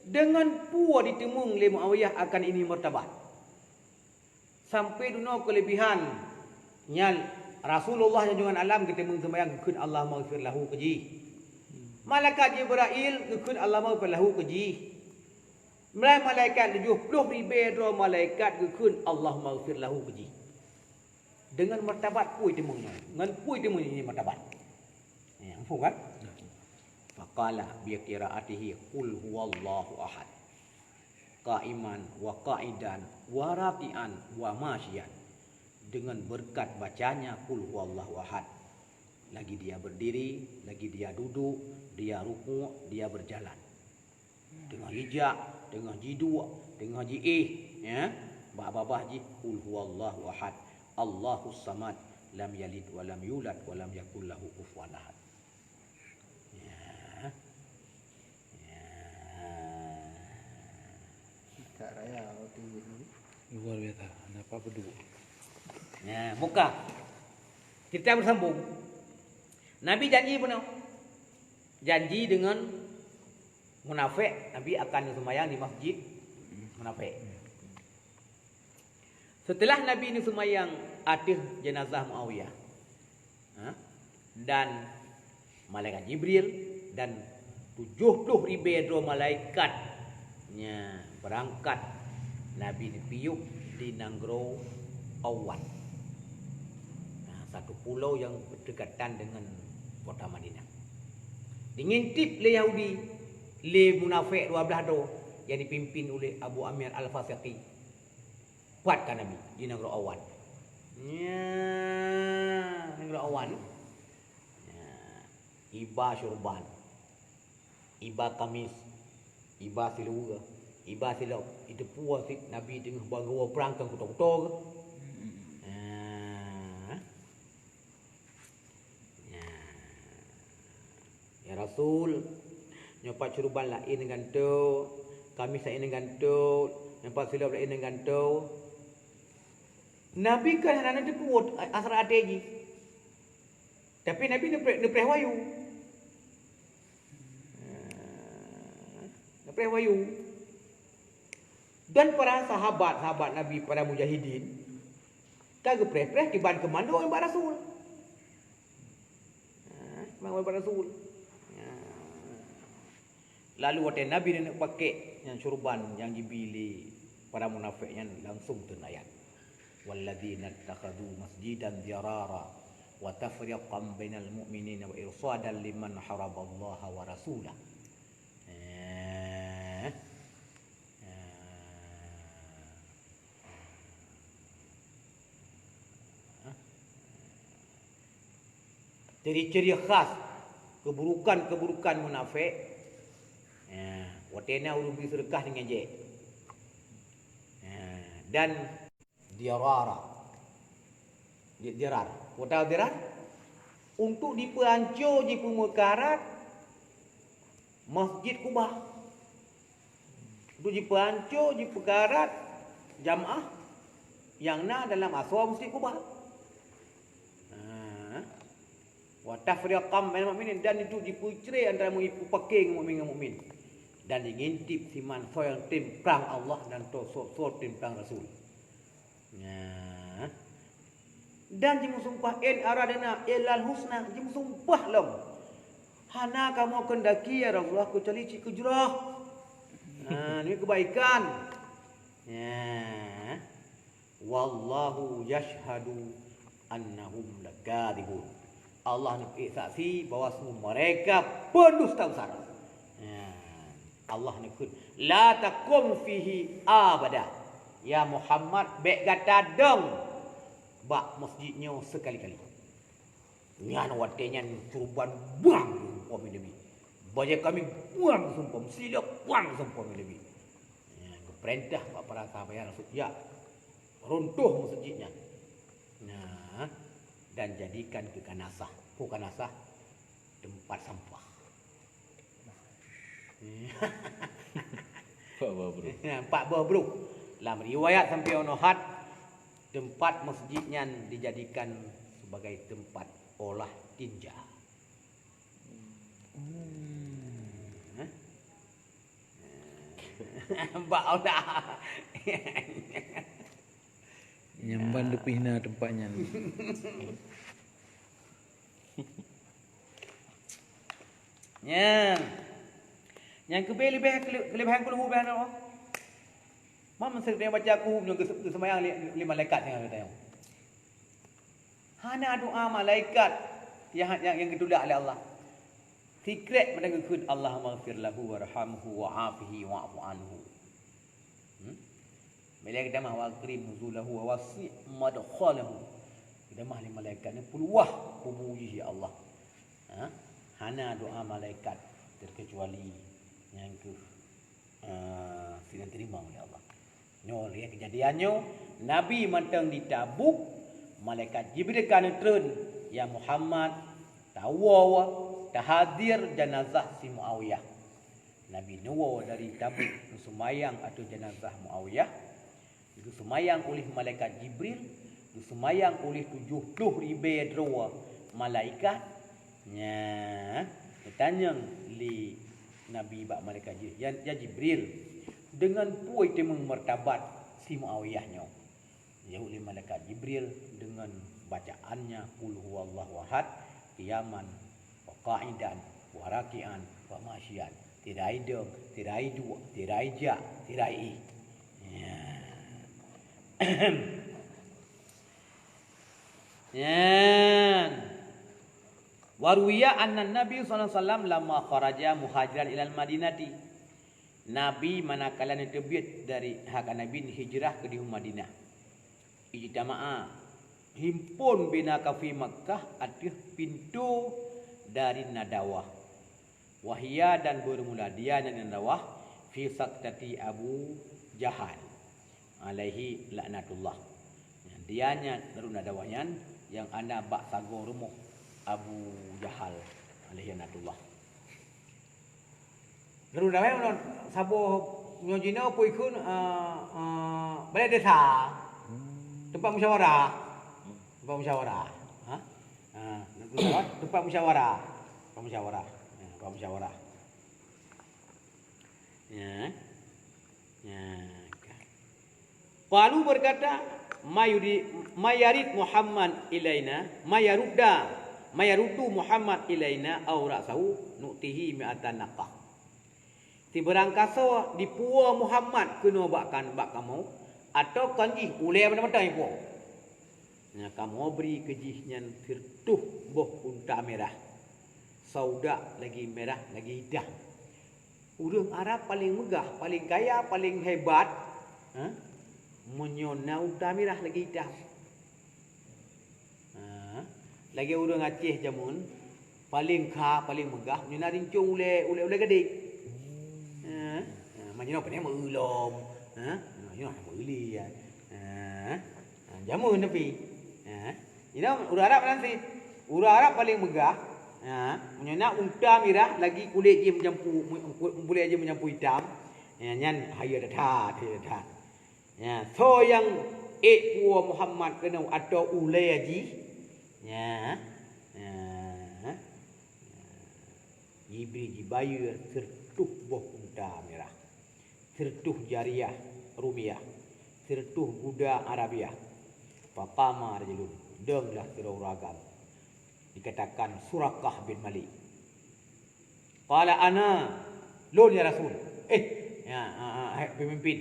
dengan pua ditemung oleh Muawiyah akan ini martabat. Sampai dunia kelebihan nyal Rasulullah yang jungan alam ditemung semayang keun Allah maghfir lahu keji. Malaikat Jibril keun Allah maghfir lahu keji. Malaikat 70,000 malaikat keun Allah maghfir lahu keji. Dengan martabat pui temungnya. Dengan pui temungnya ini martabat. Ya, faham kan? Faqala bi qiraatihi qul huwallahu ahad. Qa'iman wa qa'idan wa raqi'an wa masyian. Dengan berkat bacanya qul huwallahu ahad. Lagi dia berdiri, lagi dia duduk, dia ruku', dia berjalan. Dengan hijab, dengan jidu, dengan ji'ih, ya. Ba-babah ji qul huwallahu ahad. Allahus samad, lam yalid wa lam yulad wa lam yakul lahu kufuwan ahad. Kak Raya waktu ini Luar biasa. Kenapa berdua? Ya, buka. Kita bersambung. Nabi janji benar. Janji dengan munafik, Nabi akan sembahyang di masjid munafik. Setelah Nabi ini sembahyang atas jenazah Muawiyah, dan malaikat Jibril dan 70,000 malaikatnya berangkat, Nabi dipiuk di Nanggro Awan. Satu pulau yang berdekatan dengan kota Madinah. Dingintip oleh Yahudi, le munafik 12 do yang dipimpin oleh Abu Amir Al-Fasiqi. Kuatkan Nabi di Nanggro Awan. Ya, Nanggro Awan. Ya, iba syurban, iba kamis, iba silura, iba silap. Itu puas Nabi dengan bawa perangkang kutuk-kutuk. Ya Rasul, nyopat syurban lain dengan tu, kamis lain dengan tu, nyopat silap lain dengan tu. Nabi kan anak itu puas asra ateji. Tapi Nabi nepreh wayu. Nepreh wayu. Dan para sahabat Nabi, para mujahidin, kagak preh-preh di ban komando oleh Rasul. Oleh Rasul. Lalu waktu Nabi nak pakai yang syurban yang dibeli para munafik yang langsung tunayat. walladzina ittakhadhu masjidan dirara wa tafriqan bainal mu'minina wa irsadan liman haraballaha wa rasulah. Ciri-ciri khas keburukan-keburukan munafik. Watena urus bersedekah dengan je. Dan dirara. Dirar. Wata dirar untuk dipehancur di pemekaran Masjid Kubah. Untuk dipehancur di pekarat jamaah yang na dalam aswa Masjid Kubah. Wa tafriqam bainal mu'minin, dan itu dipucrai antara mu'min dengan mukmin, dan ngintip siman soal tim perang Allah dan soal tim perang Rasul. Dan jimu sumpah in aradana illal husna, jimu sumpah long hana kamu kendaki ya Rasulullah kecuali cik kejrah. Ini kebaikan. Wallahu yashhadu annahum lakadzibun. Allah nak saksi bahawa semua mereka pendusta besar. Allah nak la takum fihi abada. Ya Muhammad bek kata dong bak masjidnya sekali-kali. Nyan watenya turban buang umpama Nabi. Banyak kami buang sumpah sila buang sumpah Nabi. Perintah para sahabat Rasul ya runtuh masjidnya. Dan jadikan ke kanasah, kanasah tempat sampah. Pak bro. Dalam riwayat sampai ono had tempat masjidnya dijadikan sebagai tempat olah tinja. Mbak olah. Nyamban depihna tempatnya. Yang kelebihan kuluhu bahan Allah. Mama sering baca kuhum yang kesemayang lima malaikat yang ada. Hana doa malaikat yang ditolak oleh Allah. Fikret mendengarkan Allahumma ighfir lahu warhamhu wa'afihi wa'fu anhu. Malaikat dah wa akrim nuzulahu wa wasi' madkhalahu. Kita mah malaikat ni peluah memuji Allah. Hana doa malaikat terkecuali yang ke tidak terima oleh Allah. Nyo lihat kejadiannya Nabi mantang di Tabuk, malaikat Jibril kan turun, ya Muhammad tawawa tahadir jenazah si Muawiyah. Nabi nuwa dari Tabuk semayang atau jenazah Muawiyah. Itu semayang oleh malaikat Jibril, itu semayang oleh 70,000 malaikat. Bertanya li Nabi bak malaikat Jibril, ya Jibril, dengan puai temeng martabat si Muawiyahnya. Ya oleh malaikat Jibril dengan bacaannya qul huwallahu ahad, qiyaman wa qa'idan wa raki'an wa masyian. Tidak ada, tidak ada, tidak ada, tidak ada. Waruya anna Nabi sallallahu alaihi wasallam lamma kharaja muhajiran ilal Madinati. Nabi manakala terbit dari hak Nabi hijrah ke di Madinah. Ijtama'a himpun bina kafi Makkah atih pintu dari Nadawah. Wahia dan bermula dia dan Nadawah fi saktati Abu Jahal alaihi laknatullah. Dianya darun Nadawahnya yang anda bak sago rumah Abu Jahal alaihi laknatullah. Darun Nadawah sabo nyojina pun ikut balai desa. Tempat musyawarah. Tempat musyawarah. Tempat musyawarah. Tempat musyawarah. Tempat musyawarah. Qalu berkata, mayarid Muhammad ilaina, mayarudu Muhammad ilaina au ra'sahu nu'tihi mi'atan naqah. Ti berangkasa di puwa Muhammad kena bakkan bak kamu atau kanji ulai mana-mana ibu. Ya, kamu beri kejihnya firtuh boh unta merah. Sauda lagi merah, lagi hitam. Urang Arab paling megah, paling kaya, paling hebat. Menyona unta merah lagi hitam. Lagi urang Aceh jamun paling paling megah menyona rincung ule gadik. Macam apa ni meulom. Macam meuli ya. Jamun tapi. Urang Arab nanti. Urang Arab paling megah. Menyona unta merah lagi kulit dia menyampur hitam. Nyan haya dah. Ya, so yang puan Muhammad kena atau ulai haji. Ya. Jibril dibayar sertuh boh unta merah. Sertuh Jariyah Rumiyah. Sertuh Buddha Arabia. Faqama rajulun. Denglah teroragam. Dikatakan Surakah bin Malik. Qala ana lun ya Rasul. Pemimpin.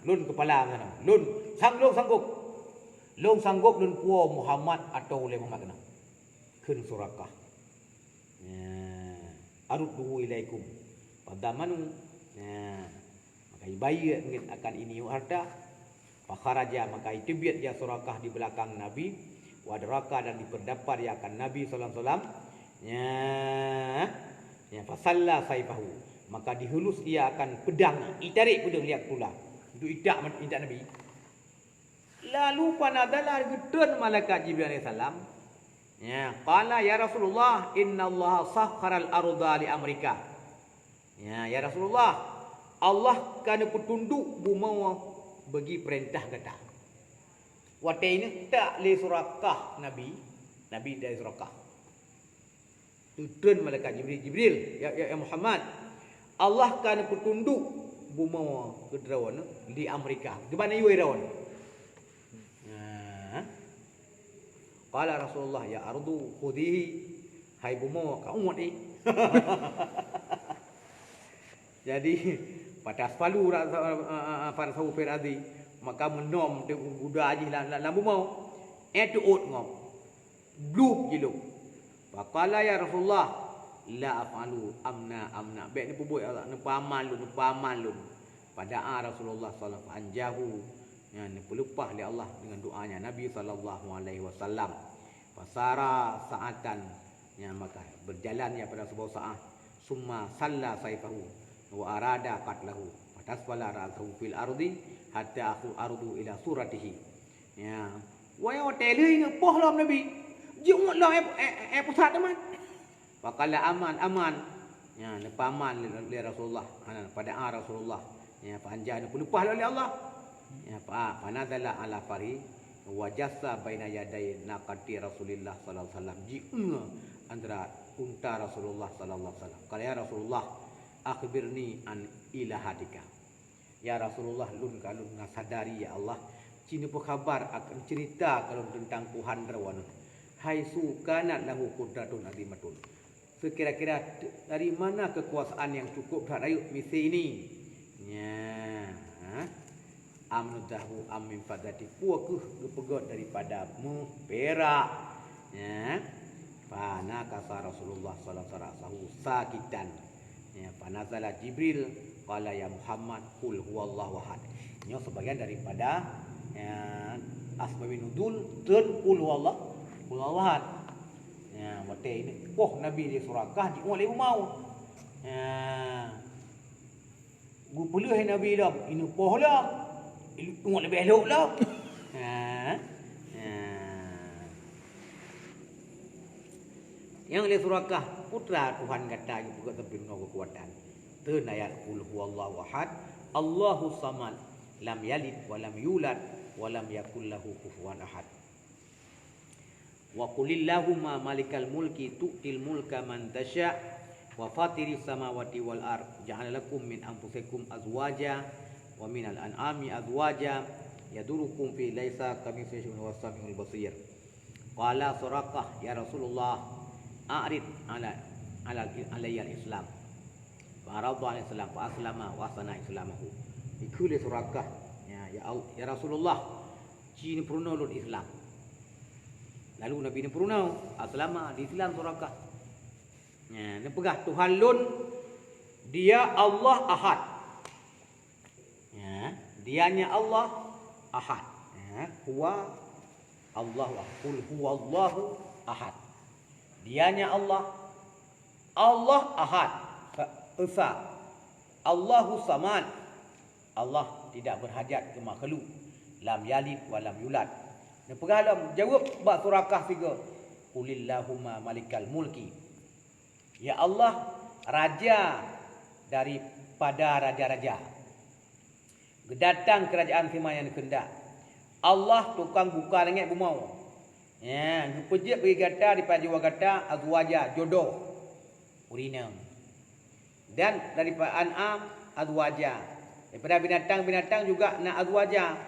Lun kepala sana. Lun sanggup. Lun sanggup lun puan Muhammad atau oleh Muhammad kena. Kun Surakah. Arudduhu ilaikum. Padamanu. Maka ibayat mungkin akan ini harta. Fakharaja maka itibiat dia Surakah di belakang Nabi. Wadraka dan diperdapat dia akan Nabi sallallahu alaihi wasallam. Fasalla saifahu. Maka dihulus dia akan pedang. Itarik pedang lihat pula. Itu idak Nabi. Lalu panadalah gedun malaikat Jibril alaihi salam. Qala ya Rasulullah innallaha sakhkharal arda li amrika. Ya Rasulullah, Allah kan petunduk bumi bagi perintah kata. Waktu ini tak le Surakah Nabi dari Surakah. Tudun malaikat Jibril, ya Muhammad, Allah kan petunduk bumi kedrawan di Amerika. Di mana ieu rawan? Qala Rasulullah ya ardu khudhihi, hai bumi ka umat ni. Jadi pada asfalu farsahu fil ardi maka menom de budak aji lambu mau itu ut ngom blub jiluk faqala ya Rasulullah la afalu amna baik ni puboi Allah ni paman lun pada Rasulullah sallallahu alaihi wasallam yang pelupah oleh Allah dengan doanya Nabi sallallahu alaihi wasallam pasara saatan yang maka berjalannya pada sebuah saat summa salla saifahu wa arada qatlahu fatasfala ra'sahu fil ardi hatta aku ardu ila suratihi. Ya. Wai hotel ni poh lam Nabi. Jumlah lah pusat teman. Faqala aman. Ya, lepaman li Rasulullah. Pada Rasulullah. Ya, panjang pelupah oleh Allah. Ya, panazala ala fari wa jassa baina yaday naqati Rasulullah sallallahu alaihi wasallam. Ji'na antara unta Rasulullah sallallahu alaihi wasallam. Kala ya Rasulullah akhbirni an ilahatika. Ya Rasulullah lun kalun ngasadari ya Allah cina pun khabar akan cerita kalau tentang Tuhan rawan haisu kanat lahu qudratun azimatun. Sekira-kira dari mana kekuasaan yang cukup terhadap misi ini? Ya. Amnudahu amin fadati puakuh gepegot daripada perak. Ya. Fana kasa Rasulullah sallallahu alaihi wasallam sakitan. Ya, panazala Jibril qala ya Muhammad qul huwallahu ahad. Ini sebagian daripada asbabun nuzul dan qul huwallahu ahad. Ya, waktu ini Nabi di Surakah di oleh mau. Gu puluh Nabi dah ini lah. Ini lebih elok lah. Yang oleh Surakah putra Tuhan kata yang juga terpenuh kekuatan. Turun ayat qul huwallahu ahad, Allahu samad, lam yalid wa lam yulad wa lam yakul lahu kufuwan ahad. Wa qulillahumma malikal mulki tu'til mulka man tasha wa fatiris samawati wal ard ja'ala lakum min anfusikum azwaja wa minal an'ami azwaja yadurukum fi laisa kamitslihi shay'un wa samiul basir. Qala Surakah ya Rasulullah a'rid alayya al-islam. Fa'aradu alaihi salam fa aslama wa sana islamahu. Ikuli Surakah ya Rasulullah Cina puruna lud Islam. Lalu Nabi ni puruna aslama di Islam surakah. Ni pegah Tuhan lun dia Allah Ahad. Dianya Allah Ahad. Huwa Allah wa qul huwallahu ahad. Dianya Allah Ahad. Esa. Allahu samad. Allah tidak berhajat ke makhluk. Lam yalid wa lam yulad. Ni pegalam jawab bab surakah 3. Qulillahumma malikal mulki. Ya Allah, raja daripada raja-raja. Datang kerajaan firman yang kehendak. Allah tukang buka langit bumau. Pejik bagi kata daripada jiwa kata azwaja jodoh. Urina. Dan daripada an'am azwaja. Daripada binatang-binatang juga nak azwaja.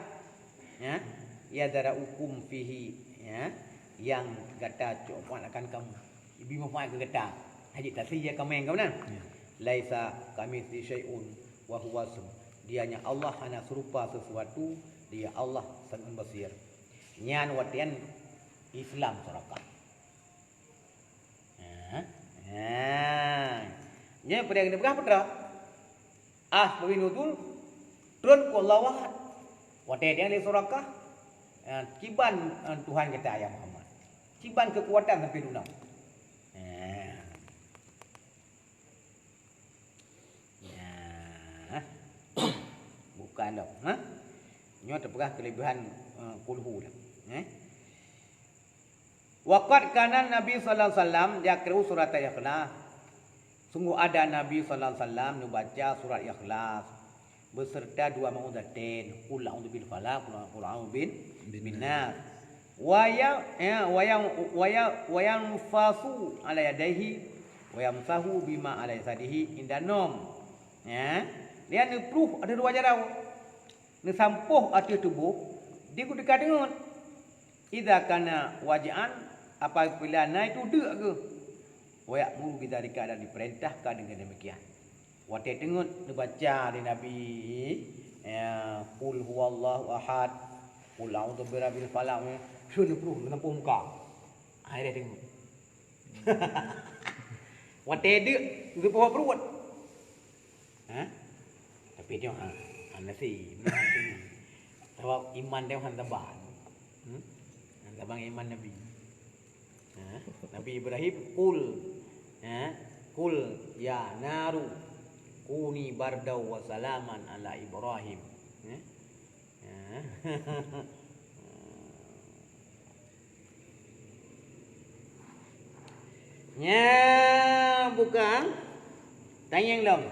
Ya dara hukum fihi yang kata coba akan kamu. Ibu maaf ke kata. Haji tasiyah kameng kau nah. Laisa kamitsli syai'un wa huwa dianya Allah hanya serupa sesuatu. Dia Allah Sami'un Basir. Nyan watian Islam surakah. Nya pada yang berapa dah? Bawinudul turun ku Allah wahad. Watian yang surakah. Ciban Tuhan kata ayat Muhammad. Ciban kekuatan sampai dunia. Bukan dah. Nyo terpegah kelebihan kulhu dah. Waqad kana Nabi sallallahu alaihi wasallam yaqra'u surat Al-Ikhlas. Sungguh ada Nabi sallallahu alaihi wasallam membaca surat Ikhlas beserta dua ma'udzatain, qul a'udzu bil falaq, qul a'udzu bin nas. Wayang fasu ala yadaihi wayamsahu bima ala yasadihi indanom. Dia ni proof ada dua jarau. Ni sampuh atas tubuh dia dekat dengan idza kana waj'an apabila naik tu dek ke wa ya'muru bidzalika dan diperintahkan dengan demikian. Waktu tengok dibaca di Nabi qul huwallahu ahad qul a'udzu birabbil falaq sun proof nampu muka. Akhirnya tengok. Waktu dek tu bawa perut. Tapi dia nasi. Sebab iman dia han taban. Tabang iman Nabi. Nabi Ibrahim qul ya naru kuni bardau wa salaman ala Ibrahim. Bukan. Tanya yang dong.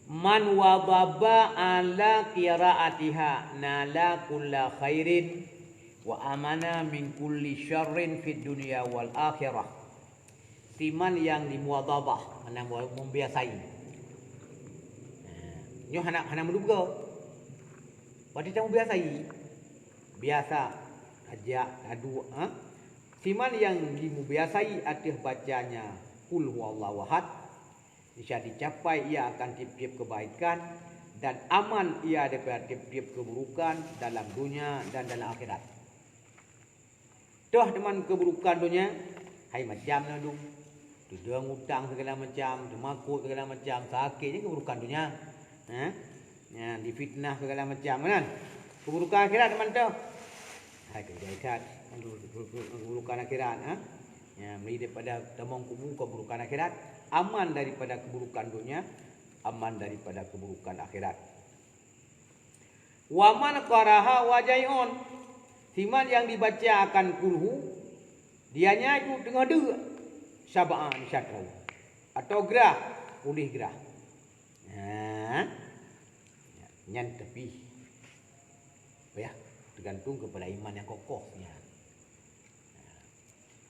Man wadaba ala qiraatiha nala kulla khairin wa amana min kulli syarrin fid dunya wal akhirah. Siman yang dimuwadabah, mana membiasai. Nyo hana menduga. Pada kita membiasai. Biasa aja adu Siman yang dimubiasai atas bacanya qul huwallahu ahad. Bisa dicapai ia akan tiap-tiap kebaikan dan aman ia daripada tiap-tiap keburukan dalam dunia dan dalam akhirat. Dah teman keburukan dunia, hai macam lah dong. Tudang hutang segala macam, demakut segala macam, sakitnya keburukan dunia. Difitnah segala macam kan. Keburukan akhirat teman tu. Hai kejadian keburukan akhirat Meri daripada temong kubu keburukan akhirat, aman daripada keburukan dunia, aman daripada keburukan akhirat. Wa man qaraha wajaiun. Siman yang dibaca akan kulhu, dianya itu tengah dua syaba'an syatau atau gerah, pulih gerah. Nyan tepi. Ya, tergantung kepada iman yang kokohnya.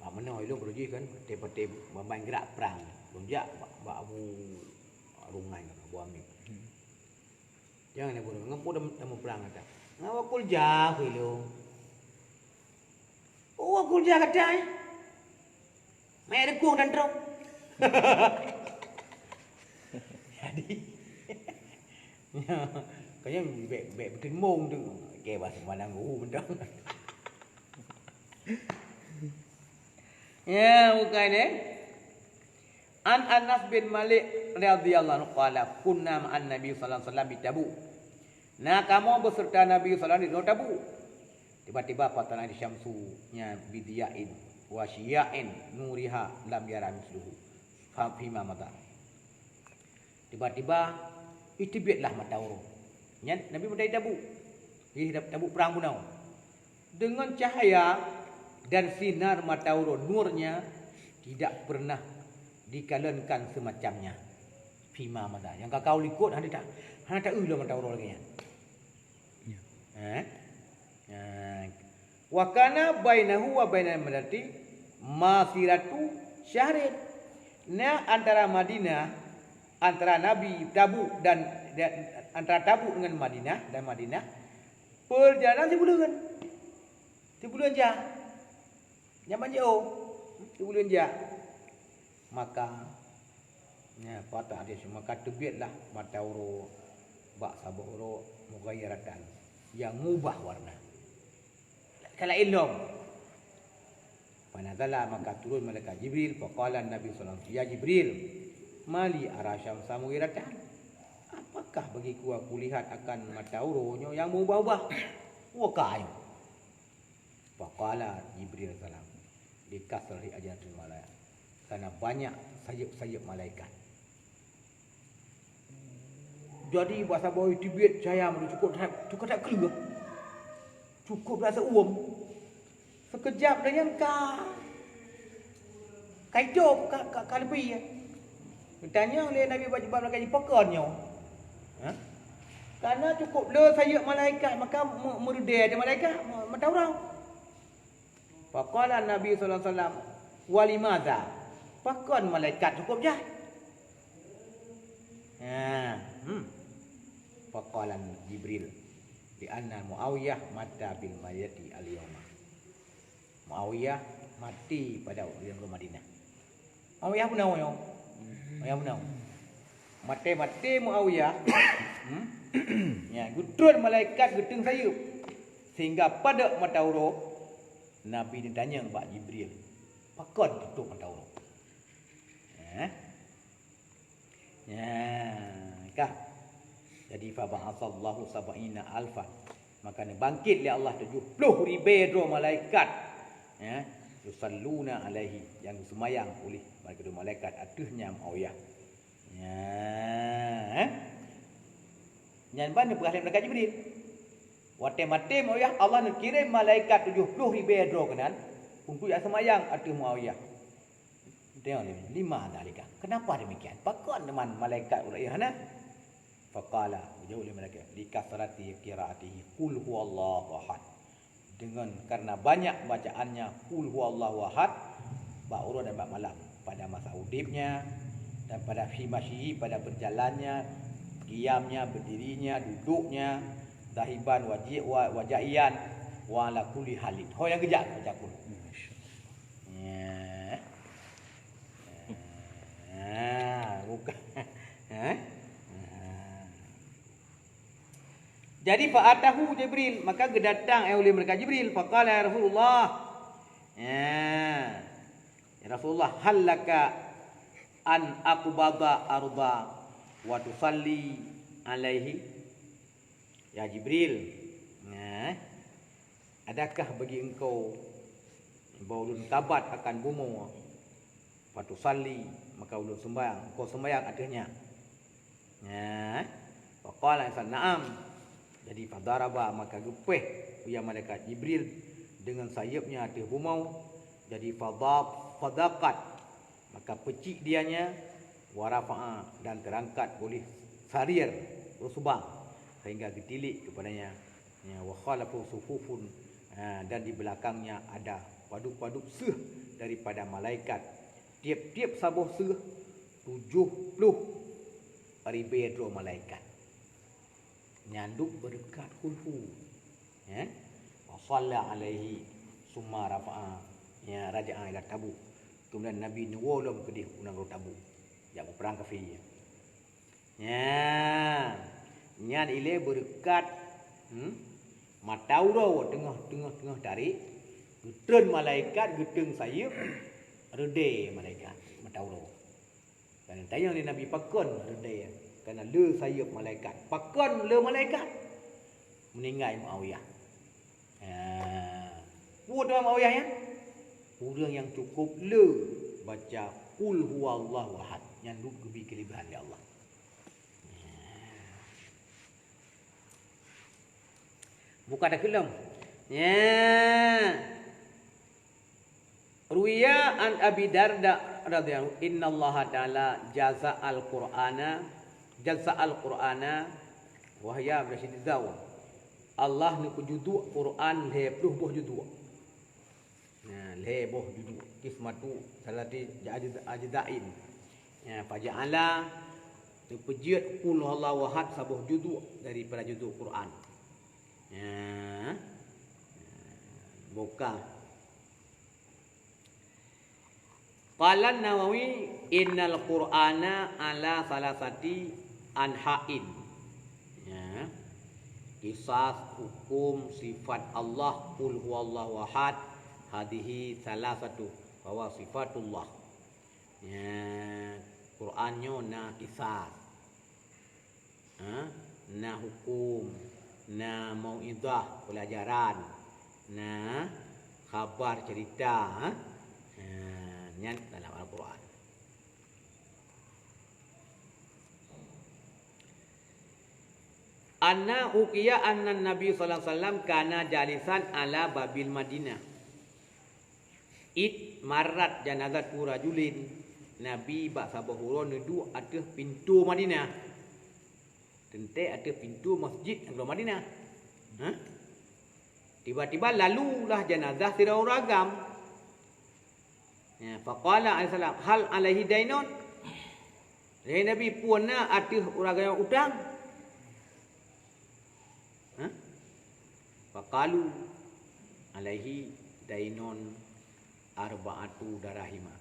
Mana itu beruji kan peti-peti bermain gerak perang lonjak bak abu rungai abu amik. Jangan nak bunuh ngapu dah perang kata. Ngawakul jahilo. Oh akul jah kata. Mai rekung dan trok. Jadi Kayaknya bek betul mong tu. Ke bahasa mana guru benda. Ya, bukan An Anas bin Malik radhiyallahu anhu qala kunna ma'an Nabi sallallahu alaihi wasallam di Tabuk. Nah, kamu beserta Nabi sallallahu alaihi wasallam di Tabuk. Tiba-tiba patana di syamsunya bidiyain wa syia'in nuriha lam yara misluhu. Fa fima mata. Tiba-tiba itibitlah mata urung. Nabi berdiri Tabuk. Di Tabuk perang Bunau. Dengan cahaya dan sinar mata urung nurnya tidak pernah dikalenkan semacamnya. Fima mata. Yang kau likut hanya tak ulah mata urung lagi. Wa kana bainahu wa bainal madinati masiratu syahrin. Nah, antara Madinah, antara Nabi Tabuk dan antara Tabuk dengan Madinah dan Madinah perjalanan 3 bulan. 3 bulan je. Zaman jauh. 3 bulan je. Maka patah dia semua terbitlah mata uruk bak sabuk uruk mughayyaratan yang mubah warna. Kala ilham. Panazala maka turun malaikat Jibril faqala Nabi sallallahu alaihi wasallam ya Jibril mali ara syamsa mughiratan. Apakah bagiku aku lihat akan mata uruknya yang mubah-ubah? Wakai. Faqala Jibril salam dikasri ajatul malaikat. Karena banyak sayap-sayap malaikat. Jadi bahasa bawah tibit saya cukup tak kira. Cukup rasa sekejap dah yang hidup ka lebih ya. Tanya oleh Nabi bab lagi pakarnya. Karena cukup le sayap malaikat maka merdeh ada malaikat mata orang. Faqala Nabi sallallahu alaihi wasallam walimadza? Pakon malaikat cukup je. Faqala Jibril di anna Muawiyah mata bil mayati al-yawma. Muawiyah mati pada orang Madinah. Muawiyah benar yo. Muawiyah benar. Mati Muawiyah. Ya, gudun malaikat gedeng sayup. Sehingga pada mata uruk Nabi ditanya kepada Jibril. Pakon tutup mata uruk. Kah? Jadi fa ba'atsallahu sab'ina alfa. Maka bangkit oleh Allah 70,000 malaikat. Yusalluna alaihi yang semayang oleh malaikat atusnya Muawiyah. Yang mana berhasil malaikat Jibril. Wate-mate Muawiyah Allah nak kirim malaikat 70,000 kenan untuk yang semayang atus Muawiyah. Tengok ni 5 dalika. Kenapa demikian? Pakon teman malaikat ulaihana. Faqala jauh oleh malaikat likasrati qiraatihi qul huwallahu ahad. Dengan karena banyak bacaannya qul huwallahu ahad bak urut dan bak malam pada masa hidupnya dan pada fimasyihi pada berjalannya, qiyamnya, berdirinya, duduknya, dahiban wajian wa ala kulli halin. Ho yang kejap baca qul. Bukan. Jadi fa'atahu Jibril, maka kedatang oleh mereka Jibril, faqala ya Rasulullah. Ya Rasulullah, halaka an aqbada arda wa tusalli alaihi. Ya Jibril, adakah bagi engkau baulun tabat akan bumi wa tusalli maka ulun sembahyang, engkau sembahyang atasnya. Faqala na'am. Jadi fadaraba maka gepeh ya malaikat Jibril dengan sayapnya atas bumau. Jadi fadaqat maka pecik dianya warafa'a dan terangkat oleh sarir rusbah sehingga getilik kepadanya. Wa khalafu sufufun dan di belakangnya ada paduk-paduk seuh daripada malaikat. Tiap-tiap sabuh seuh 70,000 malaikat. Nyanduk berdekat kulhu. Wa shalla alaihi summa rafa'a raja'a ila Tabuk. Kemudian Nabi nuwolom ke di unang Tabuk. Jak berperang kafir. Nyan ile berkat matauro tengah dari getun malaikat geteng sayup rede malaikat matauro. Kan tayang ni Nabi pakon rede kerana le sayup malaikat. Pakon le malaikat meninggal Muawiyah. Puan Muawiyah ya. Orang yang cukup le baca qul huwallahu ahad yang lebih kelebihan ya Allah. Bukan dah kelam. Ya. Ruwiya an Abi Darda radhiyallahu innallaha ta'ala jaza al-Qur'ana wa hiya bersyiddaw. Allah ni kujudu Quran le boh judu. Nah, le boh judu kismatu salati ajdain. Ya, faja'ala dipejiat qul huwallahu ahad sabuh judu daripada judu Quran. Ya. Buka. Qala Nawawi innal Qur'ana ala salasati anha'in. Ya. Kisah hukum sifat Allah qul huwallahu ahad hadhihi salasatu bahwa sifatullah. Ya, Qur'annya na kisah. Na hukum, na mau'idah pelajaran, na khabar cerita, nyan dalam Al-Quran. Anna uqiya anna Nabi sallallahu alaihi wasallam kana jalisan ala babil Madinah. It marat janazatu rajulin. Nabi bak sabahura nedu atas pintu Madinah. Tentu ada pintu masjid di Madinah. Tiba-tiba lalulah jenazah sirau ragam. Ya, faqala alaihi salam hal alaihi dainun. Nabi puana atas uragam utang. Faqalu alaihi dainun arba'atu darahima.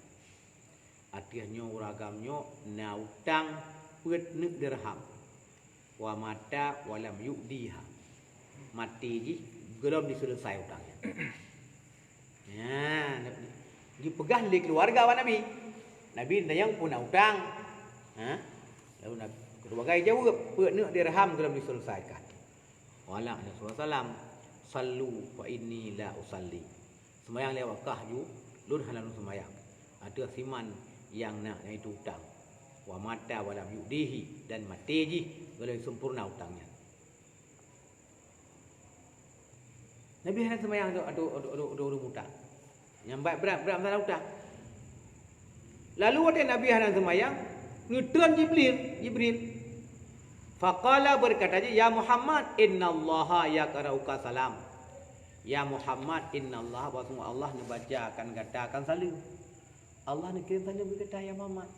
Artinya uragamnya na utang pet nek dirham. Wa mata walam yu'diha. Mati ji belum diselesai utangnya. Ya, dipegah di keluarga Nabi. Nabi yang punya utang. Lalu Nabi keluarga jawab pet nek dirham belum diselesaikan. Wala Rasulullah sallu fa inni la usalli. Semayang lewat kahju lun halan semayang. Ada siman yang nak itu utang. Wa mata walam yudihi dan mati ji belum sempurna utangnya. Nabi halan semayang ada utang. Yang berat masalah utang. Lalu ada Nabi halan semayang ngetuan Jibril. Faqala berkata ya Muhammad innallaha yaqra'uka salam. Ya Muhammad innallaha wa Allah membacakan katakan salam. Allah nak kirim salam berkata ya Muhammad.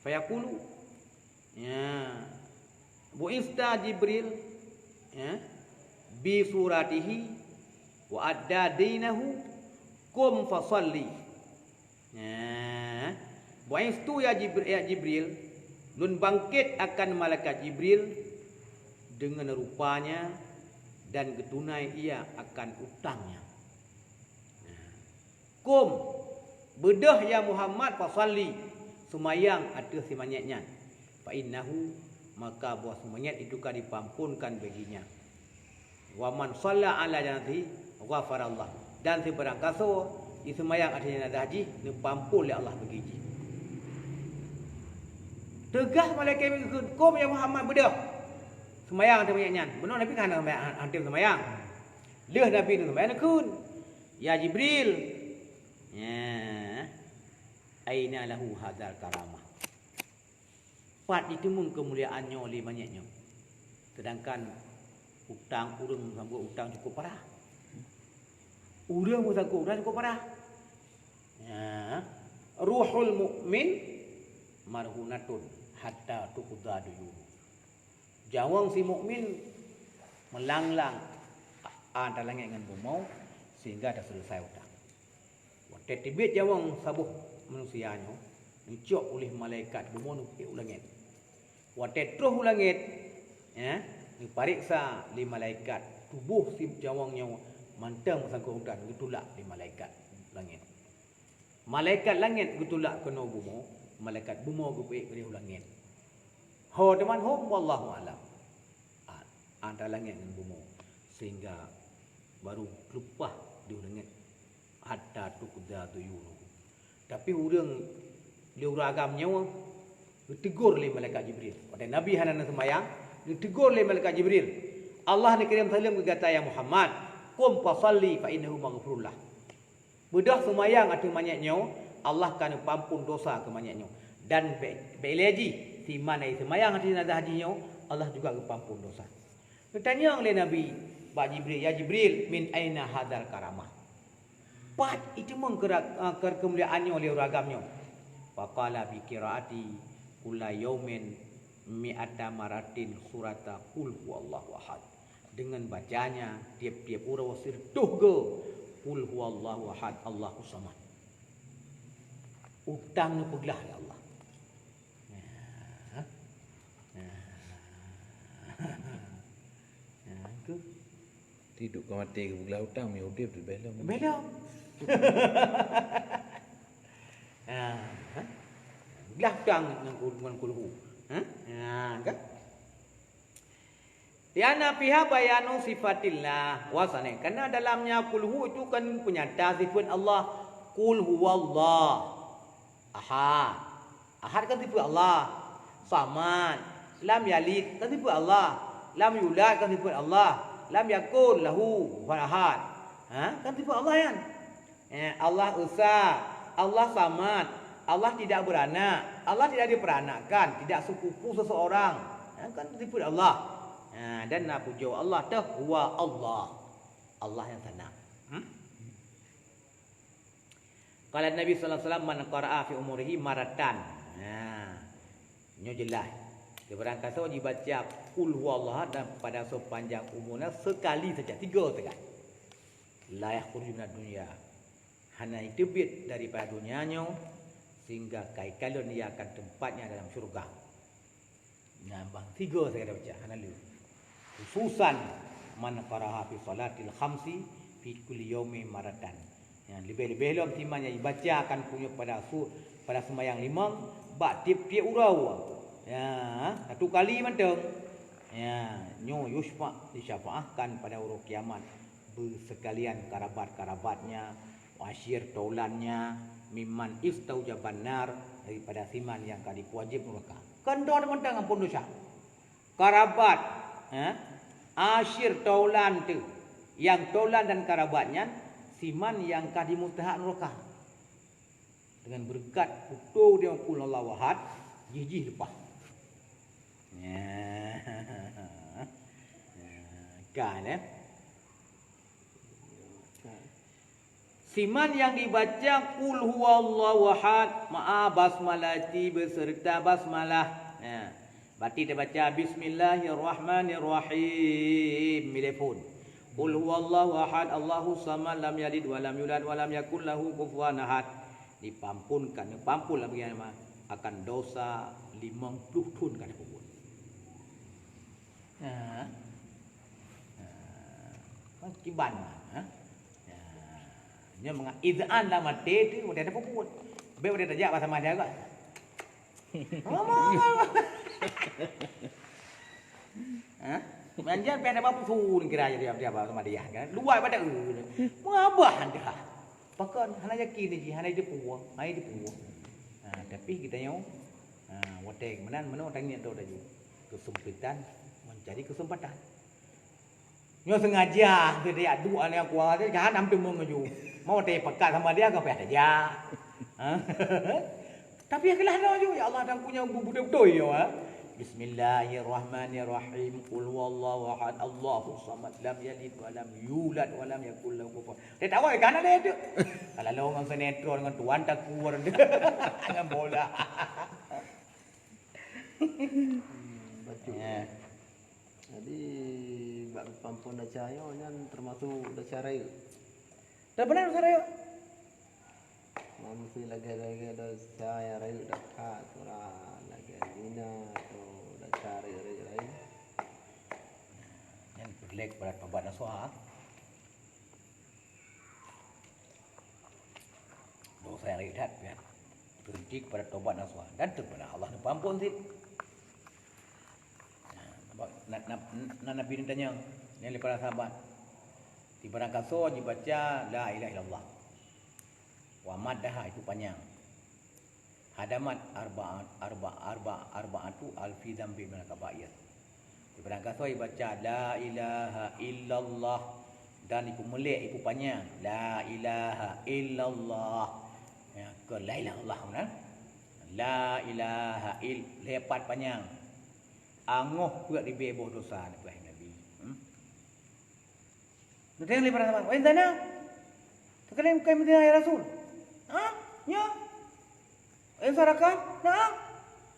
Fayaqulu ya bu'ista Jibril ya bi suratihi wa adda dinahu kum fasalli. Ya bu'istu ya Jibril lun bangkit akan malaikat Jibril dengan rupanya dan getunai ia akan utangnya. Kum bedah ya Muhammad fasalli semayang atas si manyatnya. Fa innahu maka buah semayat itu kan dipampunkan baginya. Wa man shalla ala janazati ghafarallah. Dan si barang kaso semayang atas jenazah haji dipampun oleh Allah begitu. Tegah malaikat kum ya Muhammad bedah semayang atas manyatnya. Benar Nabi kan antum semayang. Leh Nabi tu semayang kun. Ya Jibril. Ya. Aina lahu hadzal karamah. Pat itu mung kemuliaannya oleh banyaknya. Sedangkan utang urang sambut utang cukup parah. Urang sanggup utang cukup parah. Ya. Ruhul mukmin marhunatun hatta tuqda duyun. Jawang si mukmin melanglang antara langit dengan bumi sehingga dah selesai utang. Waktu tibet jawang sabuh manusianya dicok oleh malaikat bumi nukik langit. Wate terus langit. Ya, dipariksa li malaikat tubuh si jawangnya mantang sangko udan getulak li malaikat langit. Malaikat langit getulak kena bumo, malaikat bumo gepek ke langit. Ho teman ho wallahu alam. Antara langit dan bumo sehingga baru lupa di langit hatta tuqda tuyunu. Tapi urang dia agamnya ditegur oleh malaikat Jibril. Pada Nabi hanan semayang ditegur oleh malaikat Jibril. Allah ni kirim salam berkata ya Muhammad, qum fasalli fa innahu maghfurullah. Bedah semayang atau manyaknya Allah akan pampun dosa ke manyaknya. Dan beleji si mana semayang hati nazar hajinya Allah juga pampun dosa. Bertanya oleh Nabi Pak Jibril, ya Jibril, min aina hadal karamah. Pat itu menggerak kemuliaannya oleh ragamnya. Faqala bi qiraati kulla yaumin mi'ata maratin surata qul huwallahu ahad. Dengan bacanya tiap-tiap urang wasir tuhge qul huwallahu ahad Allahu samad. Utang peglah ya Allah. Tidur ke mati ke belah hutang mi udip tu belum. Belum. Belah hutang dengan kulhu. Kan? Liana fiha bayanu sifatillah wasane. Karena dalamnya kulhu itu kan penyata sifat Allah. Qul huwallah ahad. Ahad kan sifat Allah. Samad. Lam yalid kan sifat Allah. Lam yulad kan sifat Allah. Lam yakun lahu ahad. Kan sifat Allah kan? Allah Esa, Allah Samad, Allah tidak beranak, Allah tidak diperanakkan, tidak sepupu seseorang. Kan sifat Allah. Dan nak puja Allah tu huwa Allah. Allah yang sana. Kalau Nabi sallallahu alaihi wasallam man qara'a fi umurihi maratan. Nyo jelas. Sebarang kata dibaca qul huwallah dan pada sepanjang umurnya sekali saja, 3 sekali. La yakhruju minad dunya. Hanya terbit daripada dunianya sehingga kaikalun ia akan tempatnya dalam syurga. Nah, bang 3 saya dah baca hana lu. Khususan man qara'a fi salatil khamsi fi kulli yaumi maratan. Yang lebih-lebih dalam timanya dibaca akan punya pada sembahyang 5 bak tiap-tiap urau. Ya, 1 kali manteng. Ya, nyo yusfa disyafaatkan pada hari kiamat bersekalian karabat-karabatnya, wasyir taulannya, mimman istaujaban nar daripada siman yang kali wajib neraka. Kendor mentang ampun dosa. Karabat, asyir taulan tu, yang taulan dan karabatnya siman yang kadi mustahak neraka. Dengan berkat putu dia qul Allahu ahad, jijih lepas. Kan siman yang dibaca qul huwallahu ahad ma'a basmalati beserta basmalah. Berarti dia baca bismillahirrahmanirrahim telepon. Qul huwallahu ahad Allahu samad lam yalid wa lam yulad wa lam yakul lahu kufuwan ahad. Dipampunkan, pampul lah bagaimana akan dosa 50 tahun kada kubur. Kiban nya mengizan lah mati tu dia ada puput. Be dia tajak bahasa Madya juga. Manjan pe ada apa pun kira dia bahasa Madya kan. Luai pada mengabah dah. Pakan hana yakin ni hana dia puang, mai dia puang. Tapi kita nyo wateng menan meno tanya tu dah kesempitan mencari kesempatan. Nyo sengaja dia dua ni aku ada jangan ambil mengeju. Mau teh pekat sama dia kau payah aja. Tapi ya kelah no ya Allah dan punya budak betul ya. Bismillahirrahmanirrahim. Qul huwallahu ahad Allahu samad lam yalid wa lam yulad wa lam yakul lahu kufuwan. Dia tahu kan ada tu. Kalau lo dengan sinetron dengan tuan tak kuat dengan bola. Betul. Jadi bab pampun dah cahaya kan termasuk dah cara. Dah benar cara. Mesti lagi dah cahaya rayu dah kat orang lagi dina tu dah cari lain. Yang berlek pada tobat nasuha. Dosa yang ridat ya. Berhenti kepada tobat nasuha dan kepada Allah ampun sih. Nabi ini tanya yang para sahabat. Di barang kaso dibaca la ilaha illallah. Wa maddaha itu panjang. Hadamat arba'atu alfi dzambi min al-kaba'ir. Di barang kaso dibaca la ilaha illallah dan ibu melek ibu panjang la ilaha illallah. Ya, ke la ilaha illallah benar. La ilaha lepat panjang. Angoh pula dibebos dosa Nabi. Nanti para sahabat, "Wahai sana, sekalian kami Madinah ya Rasul." "Ah, ya." "Wahai Sarakah?" "Na'am."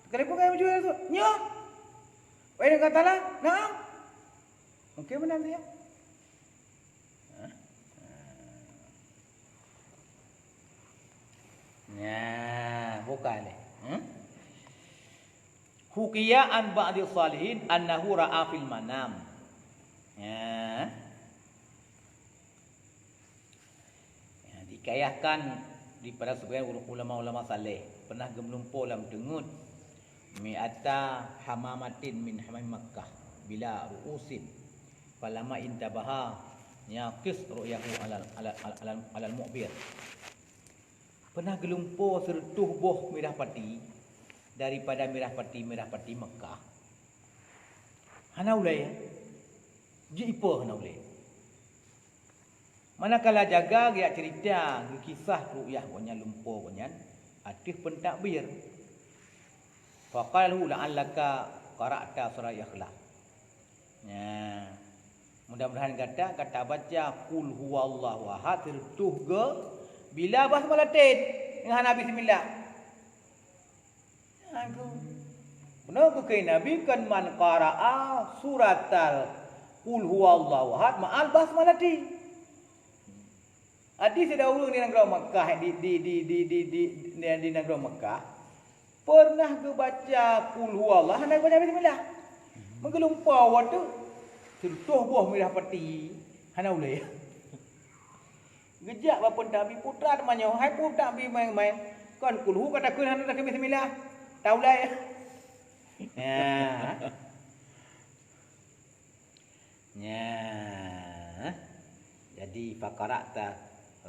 "Sekalian kami menuju ya Rasul." "Ya." "Wahai Katalah?" "Na'am." Mungkin benar dia. Ya, bukan ni. Hukiya an ba'di salihin annahu ra'a fil manam. Ya. Ya, dikayahkan di pada sebagian ulama-ulama saleh pernah gemelumpur dalam dengut mi'ata hamamatin min hamam Makkah bila ru'usin falama intabaha yaqis ru'yahu alal mu'bir. Pernah gelumpur sertuh boh merah pati daripada merah pati Mekah. Hana ulai jipa hana ulai. Manakala jaga dia cerita kisah ru'yah wanya lumpur wanya atif pentakbir. Faqalahu la'allaka qara'ta surah Ikhlas. Ya. Mudah-mudahan kata baca qul huwallahu ahad sertuh ge bila basmalatin dengan Nabi bismillah. Benar ke Nabi kan man qara'a suratal qul huwallahu ahad ma'al basmalati. Hadis dahulu di negara Mekah di negara Mekah pernah ke baca qul huwallahu ahad baca bismillah. Menggelumpau waktu tertuh buah merah peti hana ulai. Gejak bapa Nabi putra namanya hai putra Nabi main-main kan qul hu kata kun hana bismillah. Tahu lah ya. Ya. Jadi faqara'ta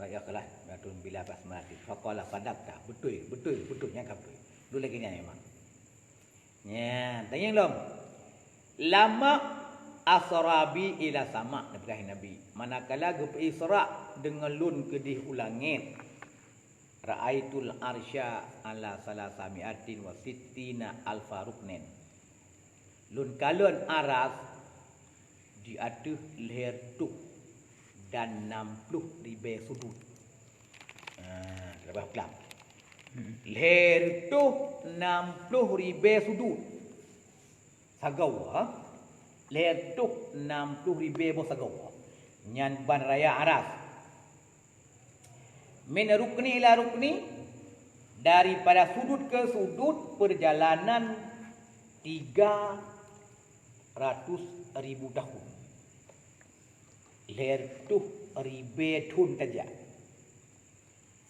ya kelah batun bila basmati. Faqala sadaqta. Betul yang betul. Dulu lagi ni memang. Ya, tanya belum? Lama asrabi ila sama Nabi. Manakala ge Isra dengan lun ke di ulangit. Ra'aitul arsya ala salasamiatin wa sittina alfa ruknin. Lun kalon aras di aduh leher tuk dan 60 ribu sudut. Berapa kelam? Leher tuk 60 ribu sudut. Sagau leher tuk 60 ribu sagau. Nyan ban raya aras. Min rukni ila rukni, daripada sudut ke sudut perjalanan 300.000 tahun. Lertuh ribetun saja.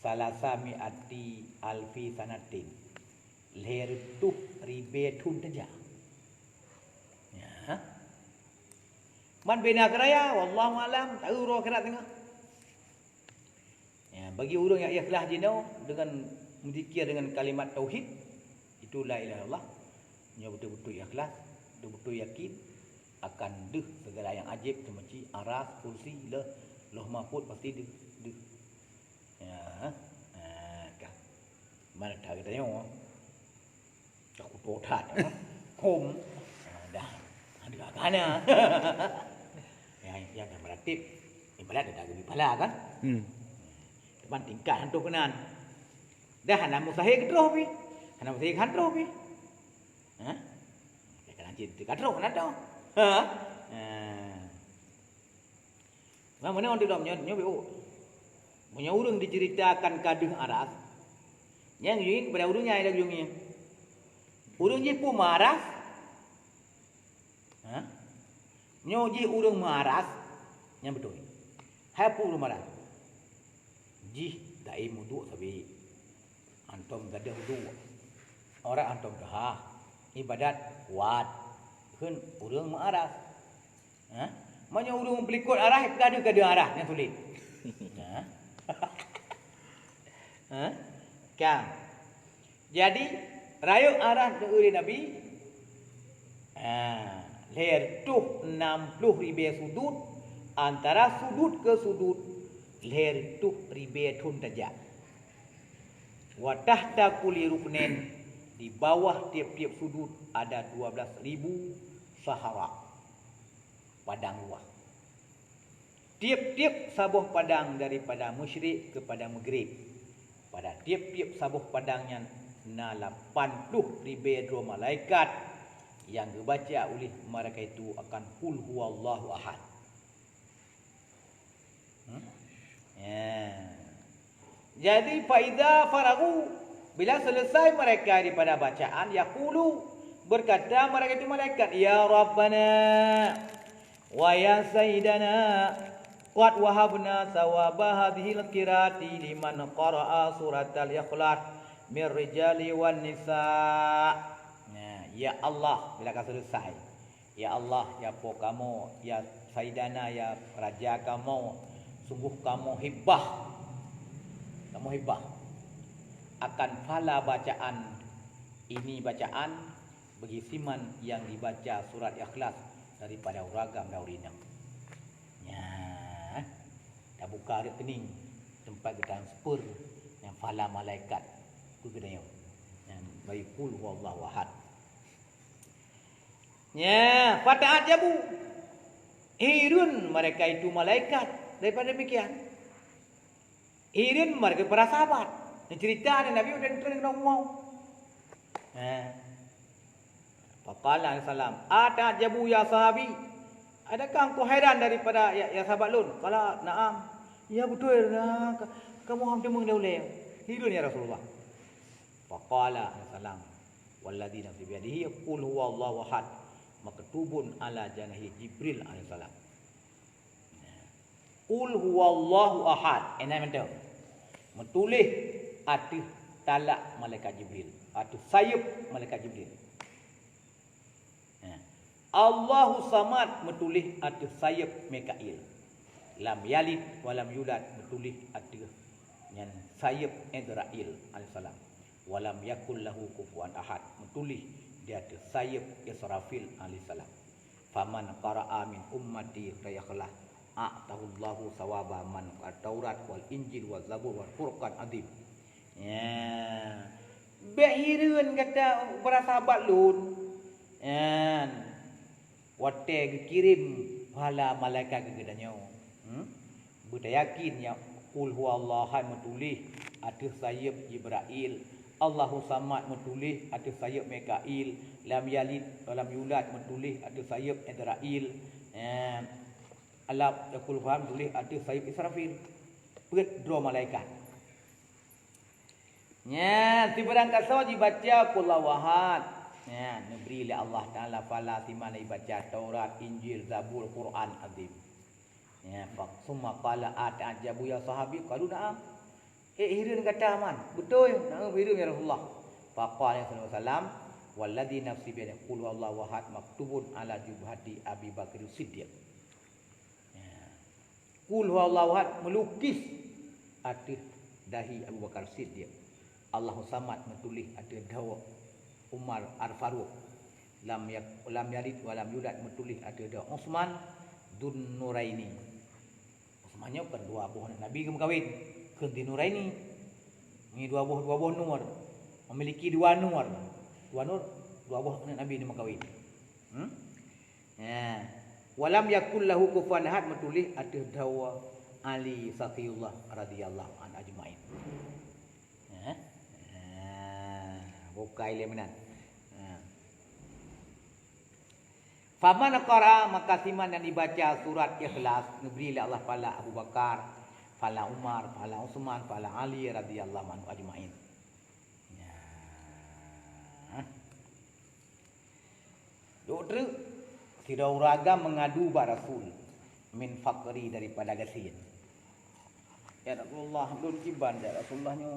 Salasami ati alfi sanatin. Lertuh ribetun saja. Ya. Man bina keraya, wallahu alam, tahu roh kerat tengok. Ya, bagi orang yang ikhlas jinau dengan berzikir dengan kalimat tauhid, itu la ilaha illallah, nya betul-betul ikhlas, betul-betul yakin akan deh segala yang ajib semacam aras, kursi, loh mahfuz pasti deh. Ya, kan. Mana tahu kita tengok. Aku totat. Kom. Dah. Ada kana. Ya, dah meratib. Ibarat dah gini pala kan? Teman tingkat hantu kenan. Dah hana mustahil kedroh pi. Hana mustahil hantu pi. Ha? Kan cinta kadroh kan ada. Ha? Mana orang tidak nyoba. Punya urang diceritakan kaduh aras. Yang yui kepada urangnya ada ujungnya. Urang je pun marah. Nyoji urang maras nya betul. Hapu urang maras. Jih dai mudu sabi. Antum gadah wudu. Ora antum dah ibadat kuat. Keun urang maras. Ha? Manya urang pelikut arah gaduh arah nya sulit. Ha? Ha? Kam. Jadi rayu arah dari Nabi leher tuh 60 ribu sudut antara sudut ke sudut leher tuh ribu tun tajak watahta kuli ruknen di bawah tiap-tiap sudut ada 12.000 sahara padang luas tiap-tiap sabuh padang daripada musyrik kepada maghrib pada tiap-tiap sabuh padangnya 80 ribu malaikat yang dibaca oleh mereka itu akan qul huwallahu ahad. Ya. Jadi faida faragu bila selesai mereka daripada bacaan yaqulu berkata mereka itu malaikat ya rabbana wa ya sayyidana qad wahabna sawaba hadhil qirati liman qara'a suratal ikhlas mir rijali wan nisa. Ya Allah, bila kau selesai. Ya Allah, ya po kamu, ya Saidana, ya Raja kamu, sungguh kamu hibah. Kamu hibah. Akan pahala bacaan ini bacaan bagi siman yang dibaca surat Ikhlas daripada uragam daurina. Ya. Dah buka ada kening tempat kita spur yang pahala malaikat. Ku kedaya. Yang bagi qul huwallahu ahad. Ya, fataat jabu. Irun mereka itu malaikat daripada demikian. Irun mereka para sahabat. Cerita ada Nabi dan tuan mau. Faqala salam, "Ata jabu ya sahabi. Adakah engkau heran daripada ya sahabat lun?" Qala, "Na'am." Ya betul lah. Kamu hampir mengdaulai. Irun ya Rasulullah. Faqala salam, "Walladzi nafsi biyadihi qul huwallahu ahad." Maktubun ala janahi Jibril alaihissalam. Qul huwallahu ahad. Enak mentau. Metulis atas talak malaikat Jibril, atas sayup malaikat Jibril. Allahu samad metulis atas sayup Mikail. Lam yalid walam yulad metulis atas yang sayup Idrail alaihissalam. Walam yakul lahu kufuwan ahad metulis di atas sayap Israfil alaihissalam. Faman qara'a min ummati fayakhlah a'tahullahu sawaba man at-Taurat wal Injil wal Zabur wal Furqan azim. Ya. Bahireun kata para sahabat lun. Ya. Wate kirim pahala malaikat ke gedanya. Buta yakin ya qul huwallahu ahad metulis atas sayap Jibril. Allahu samad metulis atas sayap Mikail, lam yalid wa lam yulad metulis atas sayap Idrail, alam yakul faham metulis atas sayap Israfil. Perit dua malaikat. Ya, si berangkat sahaja dibaca qul huwallahu. Ya, nebri li Allah Taala fala timana dibaca Taurat, Injil, Zabur, Quran azim. Ya, fa summa qala atajabu ya sahabi qalu na'am. Hirun kata aman. Betul. Nak hirun ya Rasulullah. Faqala sallallahu alaihi wasallam, "Walladzi nafsi bi yadihi qul huwallahu ahad maktubun ala jubhati Abi Bakr Siddiq." Ya. Qul huwallahu ahad melukis atas dahi Abu Bakar Siddiq. Allahu samad metulis atas dawa Umar Al-Faruq. Lam yalid wa lam yulad metulis atas dawa Utsman Dun Nuraini. Utsmannya bukan dua buah Nabi ke kawin. Kunti Nuraini ini dua buah nur memiliki dua nur dua buah Nabi ni makawin. Ya, walam yakul lahu kufuwan ahad metulis atas dawa Ali Safiyullah radhiyallahu an ajmain. Ya, bukai lemenan. Faman qara maka siman yang dibaca surat Ikhlas nebri Allah pala Abu Bakar, fala Umar, fala Utsman, fala Ali radhiyallahu anhu ajmain. Ya. Dokter Kira uraga mengadu ba Rasul min faqri daripada gasin. Ya Rasulullah dun kiban ya Rasulullahnya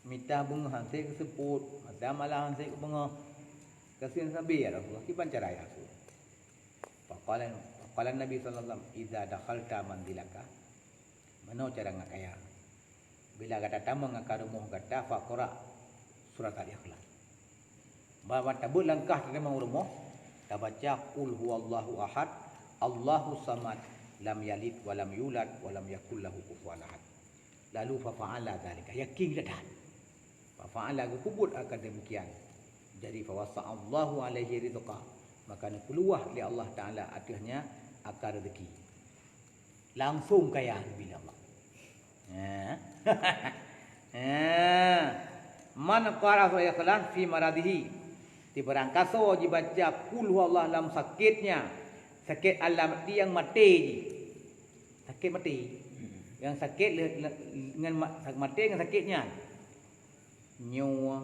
minta bunga hantai ke seput, ada malah hantai ke bunga. Gasin sabi ya Rasulullah kiban cara ya Rasul. Faqala Nabi sallallahu alaihi wasallam idza dakhalta mandilaka. Mano cara ngakaya. Bila kata tamu ngakarumu kata faqra surat al-ikhlas. Bawa tabut langkah di dalam rumah, kita baca qul huwallahu ahad, Allahu samad, lam yalid wa lam yulad wa lam yakul lahu kufuwan ahad. Lalu fa fa'ala zalika, yakin dah. Fa fa'ala kubut akan demikian. Jadi fa wasa'allahu alaihi rizqa, maka keluar li Allah Taala atasnya akar rezeki. Langsung kaya bila Allah. Man qara surah Ikhlas fi maradihi. Di berangkaso dibaca qul huwallahu dalam sakitnya. Sakit alam yang mati. Sakit mati. Yang sakit dengan mati dengan sakitnya. Nyawa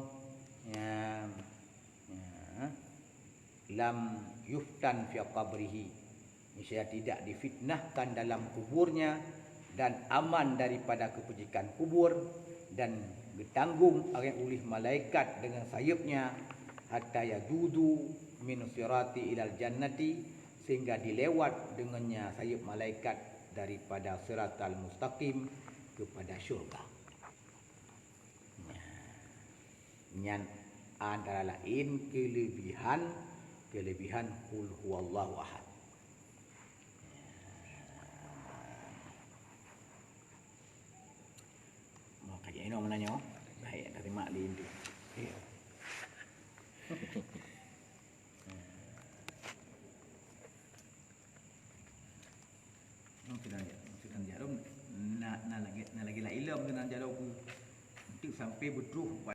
lam yuftan fi qabrihi. Niscaya tidak difitnahkan dalam kuburnya dan aman daripada kepujikan kubur dan ditanggung oleh malaikat dengan sayapnya hatta yadudu min sirati ilal jannati, sehingga dilewat dengannya sayap malaikat daripada siratal mustaqim kepada syurga. Nyan antara lain kelebihan qul huwallahu ahad. Mau kajian ini menanya, baik dari mak lin tu. Ya. Sudah jarum nak lagi lah ilmu dengan jarum tu sampai betul.